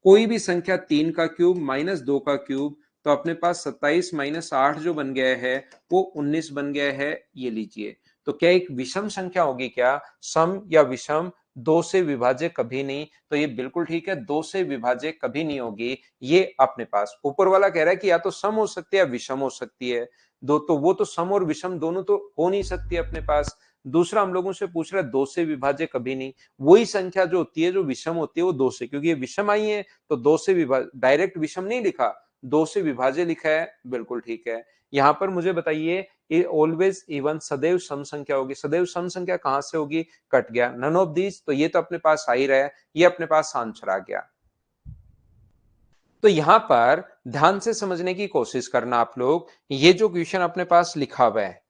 कोई भी संख्या 3 का क्यूब माइनस 2 का क्यूब, तो अपने पास 27 माइनस 8 जो बन गया है वो 19 बन गया है। ये लीजिए, तो क्या एक विषम संख्या होगी क्या? सम या विषम, दो से विभाज्य कभी नहीं, तो ये बिल्कुल ठीक है, दो से विभाज्य कभी नहीं होगी। ये अपने पास ऊपर वाला कह रहा है कि या तो सम हो सकती है या विषम हो सकती है, दो तो वो तो सम और विषम दोनों तो हो नहीं सकती अपने पास। दूसरा हम लोगों से पूछ रहा है दो से विभाज्य कभी नहीं, वही संख्या जो होती है जो विषम होती है वो दो से, क्योंकि ये विषम आई है तो दो से डायरेक्ट विषम नहीं लिखा, दो से विभाज्य लिखा है, बिल्कुल ठीक है। यहां पर मुझे बताइए, ये ऑलवेज इवन सदैव सम संख्या होगी, सदैव सम संख्या कहां से होगी? कट गया, नन ऑफ दीज, तो ये तो अपने पास आ ही रहा है, ये अपने पास आंसर आ गया। तो यहां पर ध्यान से समझने की कोशिश करना आप लोग, ये जो क्वेश्चन अपने पास लिखा हुआ है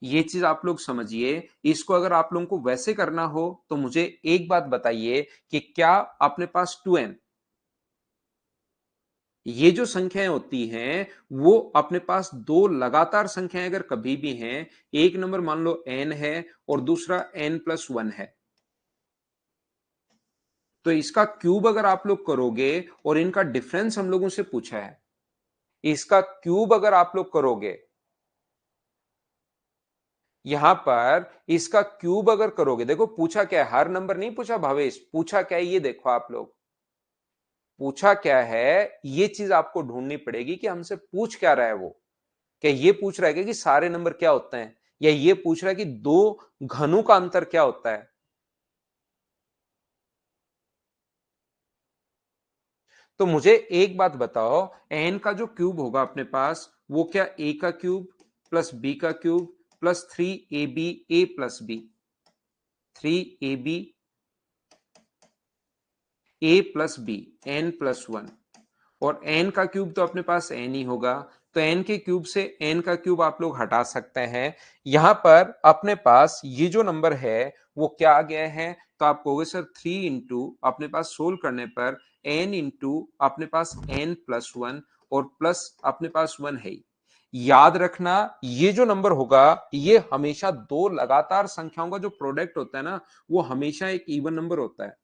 ये चीज आप लोग समझिए। इसको अगर आप लोगों को वैसे करना हो तो मुझे एक बात बताइए कि क्या अपने पास 2n, ये जो संख्याएं होती हैं वो अपने पास दो लगातार संख्याएं अगर कभी भी हैं, एक नंबर मान लो n है और दूसरा n+1 है, तो इसका क्यूब अगर आप लोग करोगे और इनका डिफरेंस हम लोगों से पूछा है, इसका क्यूब अगर आप लोग करोगे, यहां पर इसका क्यूब अगर करोगे, देखो पूछा क्या है, हर नंबर नहीं पूछा भावेश, पूछा क्या है ये देखो आप लोग, पूछा क्या है ये चीज आपको ढूंढनी पड़ेगी कि हमसे पूछ क्या रहा है वो। क्या ये पूछ रहा है कि सारे नंबर क्या होते हैं, या ये पूछ रहा है कि दो घनों का अंतर क्या होता है? तो मुझे एक बात बताओ, एन का जो क्यूब होगा अपने पास वो क्या ए का क्यूब प्लस बी का क्यूब प्लस 3ab ए प्लस बी, 3ab ए प्लस बी, n+1, और n का क्यूब तो अपने पास n ही होगा, तो n के क्यूब से n का क्यूब आप लोग हटा सकते हैं। यहां पर अपने पास ये जो नंबर है वो क्या आ गया है, तो आप कहोगे सर 3 इंटू अपने पास सोल्व करने पर n इंटू अपने पास n+1 और प्लस अपने पास 1 है। याद रखना ये जो नंबर होगा ये हमेशा दो लगातार संख्याओं का जो प्रोडक्ट होता है ना वो हमेशा एक इवन नंबर होता है।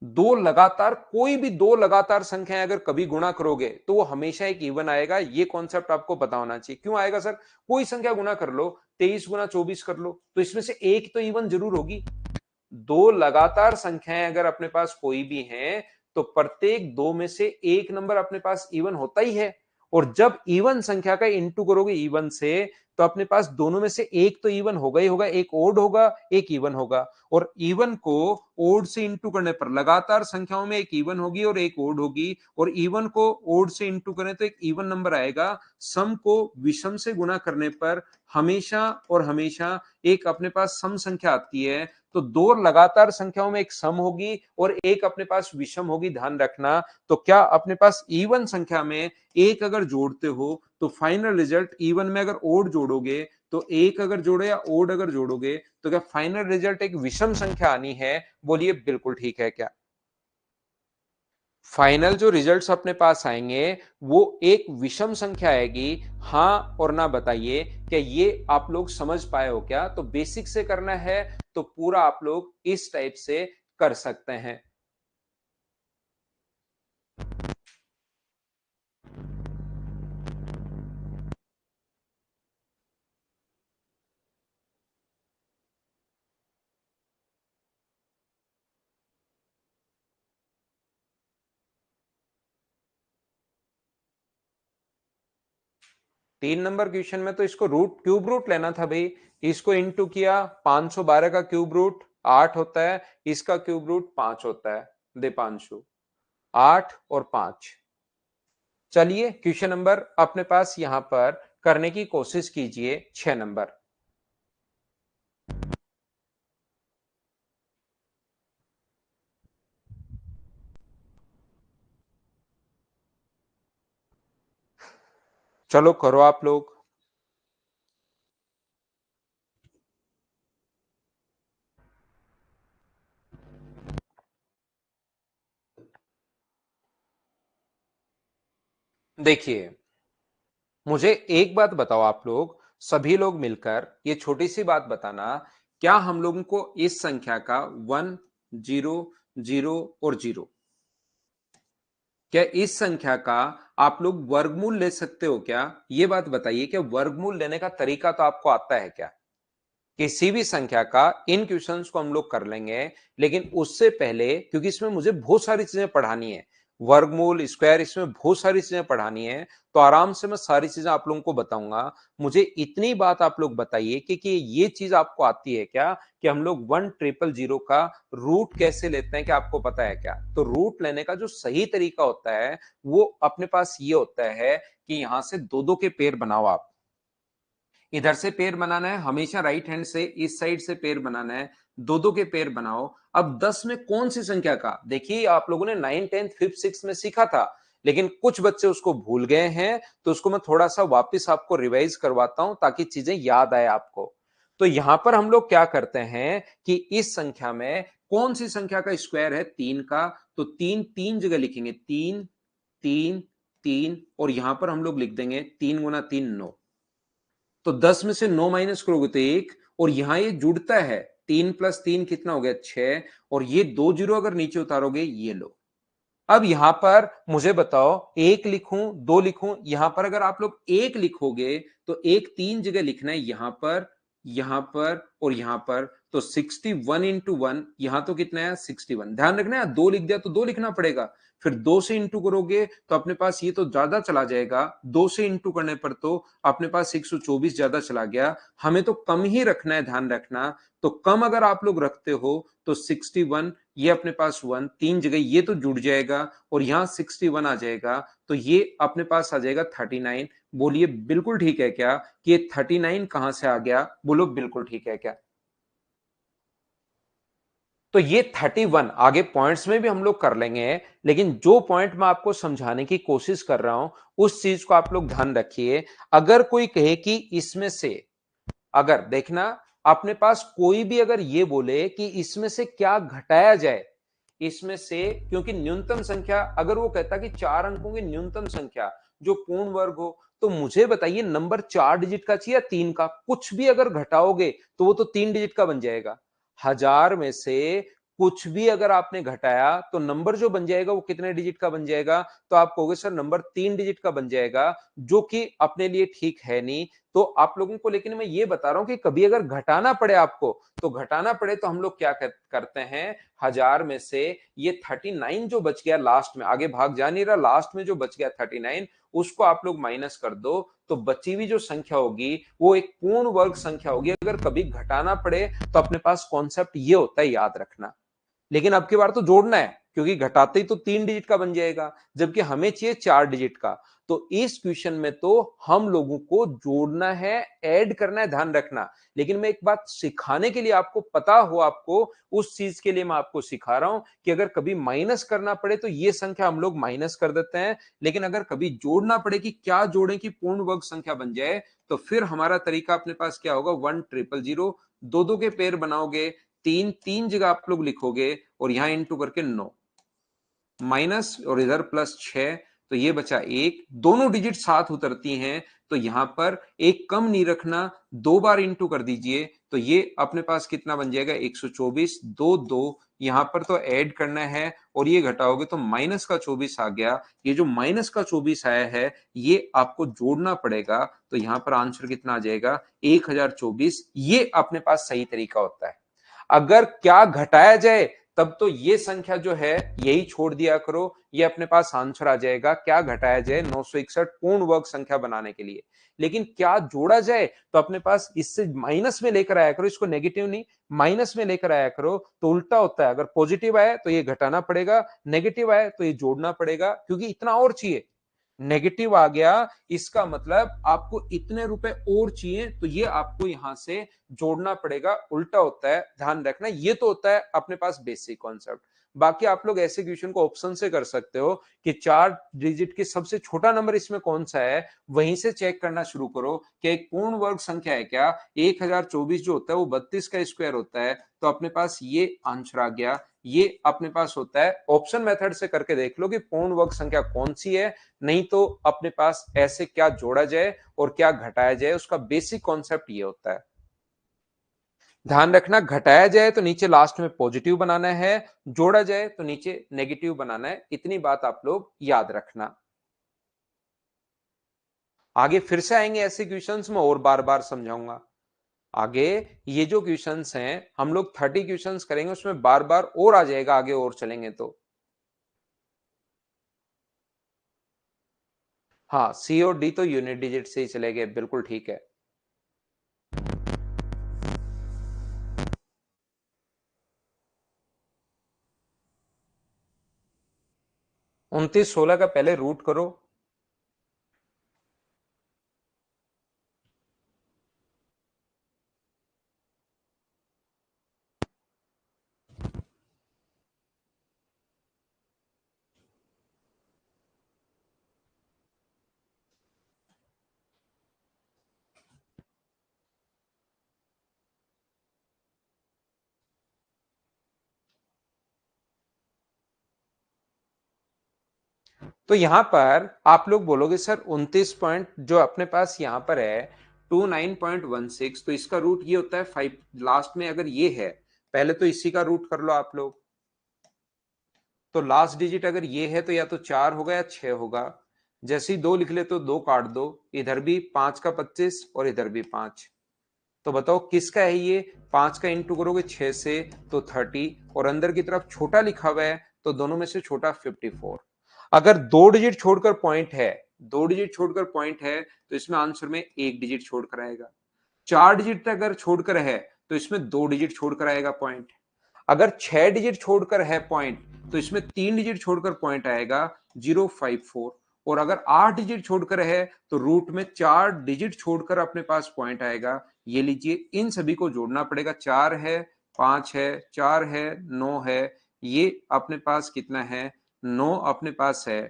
दो लगातार, कोई भी दो लगातार संख्याएं अगर कभी गुणा करोगे तो वो हमेशा एक इवन आएगा, ये कॉन्सेप्ट आपको पता होना चाहिए। क्यों आएगा सर? कोई संख्या गुणा कर लो, 23 गुना 24 कर लो, तो इसमें से एक तो इवन जरूर होगी। दो लगातार संख्याएं अगर अपने पास कोई भी हैं तो प्रत्येक दो में से एक नंबर अपने पास इवन होता ही है, और जब इवन संख्या का इंटू करोगे इवन से तो अपने पास दोनों में से एक तो इवन होगा ही होगा, एक ओड होगा एक इवन होगा, और इवन को ओड से इंटू करने पर लगातार संख्याओं में एक इवन होगी और एक ओड होगी, और इवन को ओड से इंटू करें तो एक इवन नंबर आएगा। सम को विषम से गुणा करने पर हमेशा और हमेशा एक अपने पास सम संख्या आती है, तो दो लगातार संख्याओं में एक सम होगी और एक अपने पास विषम होगी, ध्यान रखना। तो क्या अपने पास इवन संख्या में एक अगर जोड़ते हो तो फाइनल रिजल्ट, इवन में अगर ओड जोड़ोगे तो एक अगर जोड़ो या ओड अगर जोड़ोगे तो क्या फाइनल रिजल्ट एक विषम संख्या आनी है? बोलिए बिल्कुल ठीक है क्या? फाइनल जो रिजल्ट्स अपने पास आएंगे वो एक विषम संख्या आएगी, हाँ और ना बताइए, क्या ये आप लोग समझ पाए हो क्या? तो बेसिक से करना है तो पूरा आप लोग इस टाइप से कर सकते हैं। 3 नंबर क्वेश्चन में तो इसको रूट, क्यूब रूट लेना था भाई, इसको इंटू किया, 512 का क्यूब रूट 8 होता है, इसका क्यूब रूट 5 होता है, दीपांशु 8 और 5। चलिए क्वेश्चन नंबर अपने पास यहां पर करने की कोशिश कीजिए, 6 नंबर। चलो करो आप लोग। देखिए मुझे एक बात बताओ आप लोग, सभी लोग मिलकर ये छोटी सी बात बताना, क्या हम लोगों को इस संख्या का 1 0 0 और 0। क्या इस संख्या का आप लोग वर्गमूल ले सकते हो क्या? ये बात बताइए, क्या वर्गमूल लेने का तरीका तो आपको आता है क्या? किसी भी संख्या का इन क्वेश्चंस को हम लोग कर लेंगे, लेकिन उससे पहले क्योंकि इसमें मुझे बहुत सारी चीजें पढ़ानी है, वर्गमूल स्क्वायर, इसमें बहुत सारी चीजें पढ़ानी है, तो आराम से मैं सारी चीजें आप लोगों को बताऊंगा। मुझे इतनी बात आप लोग बताइए कि ये चीज आपको आती है क्या कि हम लोग 1000 का रूट कैसे लेते हैं, क्या आपको पता है क्या? तो रूट लेने का जो सही तरीका होता है वो अपने पास ये होता है कि यहां से दो दो के पेयर बनाओ आप। इधर से पेयर बनाना है, हमेशा राइट हैंड से इस साइड से पेयर बनाना है, दो दो के पेयर बनाओ। अब 10 में कौन सी संख्या का, देखिए आप लोगों ने 9, 10, 5, 6 में सीखा था, लेकिन कुछ बच्चे उसको भूल गए हैं, तो उसको मैं थोड़ा सा वापस आपको रिवाइज करवाता हूं ताकि चीजें याद आए आपको। तो यहां पर हम लोग क्या करते हैं कि इस संख्या में कौन सी संख्या का स्क्वायर है 3 का, तो तीन तीन जगह लिखेंगे, 3 3 3, और यहां पर हम लोग लिख देंगे 3 गुना 3 9। तो 10 में से 9 माइनस करोगे तो 1, और यहां ये जुड़ता है, 3 प्लस 3 कितना हो गया 6, और ये 2 जीरो अगर नीचे उतारोगे ये लो। अब यहां पर मुझे बताओ एक लिखूं दो लिखूं, यहां पर अगर आप लोग एक लिखोगे तो एक तीन जगह लिखना है, यहां पर और यहां पर, तो 61 इंटू वन, यहां तो कितना है 61, ध्यान रखना है दो लिख दिया तो दो लिखना पड़ेगा, फिर दो से इंटू करोगे तो अपने पास ये तो ज्यादा चला जाएगा, दो से इंटू करने पर तो अपने पास 124 ज्यादा चला गया, हमें तो कम ही रखना है, ध्यान रखना। तो कम अगर आप लोग रखते हो तो 61, ये अपने पास वन तीन जगह ये तो जुड़ जाएगा, और यहां 61 आ जाएगा, तो ये अपने पास आ जाएगा 39। बोलिए बिल्कुल ठीक है क्या कि ये 39 कहां से आ गया? बोलो बिल्कुल ठीक है क्या? तो ये 31 आगे पॉइंट्स में भी हम लोग कर लेंगे, लेकिन जो पॉइंट मैं आपको समझाने की कोशिश कर रहा हूं उस चीज को आप लोग ध्यान रखिए। अगर कोई कहे कि इसमें से, अगर देखना अपने पास कोई भी अगर ये बोले कि इसमें से क्या घटाया जाए, इसमें से, क्योंकि न्यूनतम संख्या अगर वो कहता कि 4 अंकों की न्यूनतम संख्या जो पूर्ण वर्ग हो, तो मुझे बताइए नंबर 4 डिजिट का चाहिए या 3 का? कुछ भी अगर घटाओगे तो वो तो 3 डिजिट का बन जाएगा। 1000 में से कुछ भी अगर आपने घटाया तो नंबर जो बन जाएगा वो कितने डिजिट का बन जाएगा? तो आप कहोगे सर नंबर 3 डिजिट का बन जाएगा, जो कि अपने लिए ठीक है नहीं। तो आप लोगों को, लेकिन मैं ये बता रहा हूं कि कभी अगर घटाना पड़े आपको, तो घटाना पड़े तो हम लोग क्या करते हैं, 1000 में से ये 39 जो बच गया लास्ट में, आगे भाग जा नहीं रहा, लास्ट में जो बच गया 39, उसको आप लोग माइनस कर दो, तो बची हुई जो संख्या होगी वो एक पूर्ण वर्ग संख्या होगी। अगर कभी घटाना पड़े तो अपने पास कॉन्सेप्ट ये होता है, याद रखना। लेकिन अब की बार तो जोड़ना है, क्योंकि घटाते ही तो 3 डिजिट का बन जाएगा, जबकि हमें चाहिए 4 डिजिट का। तो इस क्वेश्चन में तो हम लोगों को जोड़ना है, ऐड करना है, ध्यान रखना। लेकिन मैं एक बात सिखाने के लिए, आपको पता हो, आपको उस चीज के लिए मैं आपको सिखा रहा हूं कि अगर कभी माइनस करना पड़े तो ये संख्या हम लोग माइनस कर देते हैं, लेकिन अगर कभी जोड़ना पड़े कि क्या जोड़ें कि पूर्ण वर्ग संख्या बन जाए, तो फिर हमारा तरीका अपने पास क्या होगा, 1000, दो दो के पेयर बनाओगे, तीन तीन जगह आप लोग लिखोगे, और यहां इंटू करके 9 माइनस, और इधर प्लस 6, तो ये बचा एक, दोनों डिजिट साथ उतरती हैं, तो यहां पर एक कम नहीं रखना, दो बार इंटू कर दीजिए, तो ये अपने पास कितना बन जाएगा 124, दो दो, यहां पर तो ऐड करना है, और ये घटाओगे तो माइनस का 24 आ गया। ये जो माइनस का 24 आया है ये आपको जोड़ना पड़ेगा, तो यहां पर आंसर कितना आ जाएगा 1024। ये अपने पास सही तरीका होता है। अगर क्या घटाया जाए तब तो ये संख्या जो है यही छोड़ दिया करो, ये अपने पास आंसर आ जाएगा, क्या घटाया जाए 961 पूर्ण वर्ग संख्या बनाने के लिए। लेकिन क्या जोड़ा जाए तो अपने पास इससे माइनस में लेकर आया करो, इसको नेगेटिव नहीं माइनस में लेकर आया करो, तो उल्टा होता है, अगर पॉजिटिव आए तो ये घटाना पड़ेगा, नेगेटिव आए तो ये जोड़ना पड़ेगा, क्योंकि इतना और चाहिए। नेगेटिव आ गया इसका मतलब आपको इतने रुपए और चाहिए, तो ये आपको यहां से जोड़ना पड़ेगा, उल्टा होता है, ध्यान रखना। ये तो होता है अपने पास बेसिक कॉन्सेप्ट। बाकी आप लोग ऐसे क्वेश्चन को ऑप्शन से कर सकते हो कि 4 डिजिट की सबसे छोटा नंबर इसमें कौन सा है, वहीं से चेक करना शुरू करो कि एक पूर्ण वर्ग संख्या है क्या। 1024 जो होता है वो 32 का स्क्वायर होता है, तो अपने पास ये आंसर आ गया। ये अपने पास होता है, ऑप्शन मेथड से करके देख लो कि पूर्ण वर्ग संख्या कौन सी है, नहीं तो अपने पास ऐसे क्या जोड़ा जाए और क्या घटाया जाए, उसका बेसिक कॉन्सेप्ट ये होता है। ध्यान रखना, घटाया जाए तो नीचे लास्ट में पॉजिटिव बनाना है, जोड़ा जाए तो नीचे नेगेटिव बनाना है। इतनी बात आप लोग याद रखना। आगे फिर से आएंगे ऐसे क्वेश्चंस में और बार बार समझाऊंगा। आगे ये जो क्वेश्चंस हैं हम लोग 30 क्वेश्चंस करेंगे, उसमें बार बार और आ जाएगा आगे और चलेंगे तो। हाँ, सी और डी तो यूनिट डिजिट से ही चले गए, बिल्कुल ठीक है। 29 16 का पहले रूट करो। तो यहां पर आप लोग बोलोगे सर 29 पॉइंट जो अपने पास यहां पर है 29.16, तो इसका रूट ये होता है 5 लास्ट में, अगर ये है पहले तो इसी का रूट कर लो आप लोग। तो लास्ट डिजिट अगर ये है तो या तो 4 होगा या 6 होगा। जैसे ही 2 लिख ले तो 2 काट दो, इधर भी 5 का 25 और इधर भी 5। तो बताओ किसका है ये? 5 का इंटू करोगे 6 से तो 30, और अंदर की तरफ छोटा लिखा हुआ है तो दोनों में से छोटा 54। अगर 2 डिजिट छोड़कर पॉइंट है, 2 डिजिट छोड़कर पॉइंट है तो इसमें आंसर में 1 डिजिट छोड़कर आएगा। 4 डिजिट तक अगर छोड़कर है तो इसमें 2 डिजिट छोड़कर आएगा पॉइंट। अगर 6 डिजिट छोड़कर है पॉइंट तो इसमें 3 डिजिट छोड़कर पॉइंट आएगा 054। और अगर 8 डिजिट छोड़कर है तो रूट में 4 डिजिट छोड़कर अपने पास पॉइंट आएगा। ये लीजिए, इन सभी को जोड़ना पड़ेगा। 4 है, 5 है, 4 है, 9 है, ये अपने पास कितना है? 9 अपने पास है।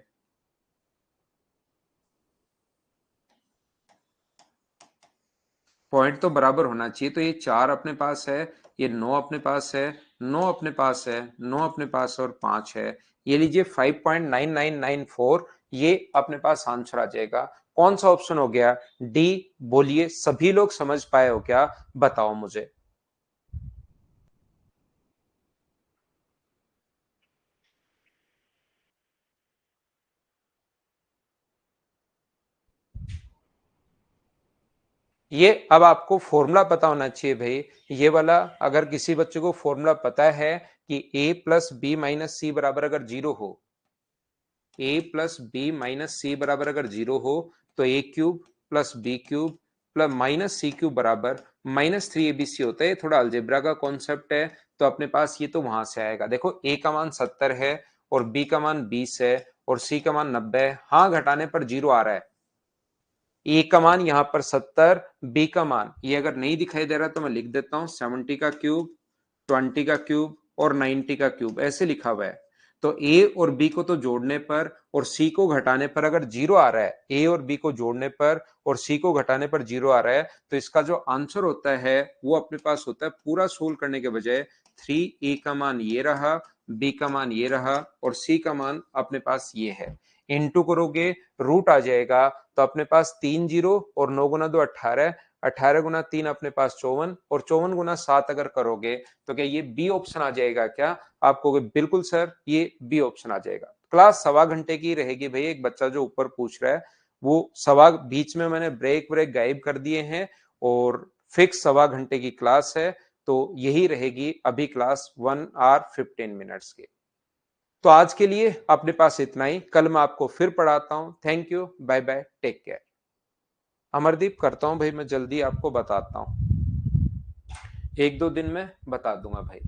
पॉइंट तो बराबर होना चाहिए, तो ये 4 अपने पास है, ये 9 अपने पास है, 9 अपने पास है, 9 अपने पास और 5 है। ये लीजिए 5.9994, ये अपने पास आंसर आ जाएगा। कौन सा ऑप्शन हो गया? डी। बोलिए, सभी लोग समझ पाए हो क्या? बताओ मुझे। ये अब आपको फॉर्मूला पता होना चाहिए भाई। ये वाला अगर किसी बच्चे को फॉर्मूला पता है कि a plus B minus C बराबर अगर जीरो हो, A plus B minus C बराबर अगर जीरो हो तो A cube plus B cube plus minus C cube बराबर -3abc होता है। थोड़ा अलजेब्रा का कॉन्सेप्ट है तो अपने पास ये तो वहां से आएगा। देखो ए का मान 70 है और बी का मान 20 है और सी का मान 90 है। हाँ, घटाने पर जीरो आ रहा है। ए का मान यहाँ पर 70, बी का मान ये अगर नहीं दिखाई दे रहा तो मैं लिख देता हूँ 70 का क्यूब, 20 का क्यूब और 90 का क्यूब, ऐसे लिखा हुआ है। तो ए और बी को तो जोड़ने पर और सी को घटाने पर अगर जीरो आ रहा है, ए और बी को जोड़ने पर और सी को घटाने पर जीरो आ रहा है, तो इसका जो आंसर होता है वो अपने पास होता है, पूरा सोल्व करने के बजाय 3। ए का मान ये रहा, बी का मान ये रहा और सी का मान अपने पास ये है। इनटू करोगे, रूट आ जाएगा, तो अपने पास 3 जीरो और 9 गुना 2 18, 18 गुना 3 अपने पास 54 और 54 गुना 7 अगर करोगे तो क्या ये बी ऑप्शन आ जाएगा क्या? आपको बिल्कुल सर, ये बी ऑप्शन आ जाएगा। क्लास 1.25 घंटे की रहेगी भाई। एक बच्चा जो ऊपर पूछ रहा है वो सवा, बीच में मैंने ब्रेक ब्रेक गायब कर दिए हैं और फिक्स 1.25 घंटे की क्लास है। तो यही रहेगी अभी क्लास 1 hour 15 minutes की। तो आज के लिए अपने पास इतना ही, कल मैं आपको फिर पढ़ाता हूं। Thank you, bye bye, take care. Amardeep करता हूं भाई, मैं जल्दी आपको बताता हूं, 1 2 दिन में बता दूंगा भाई।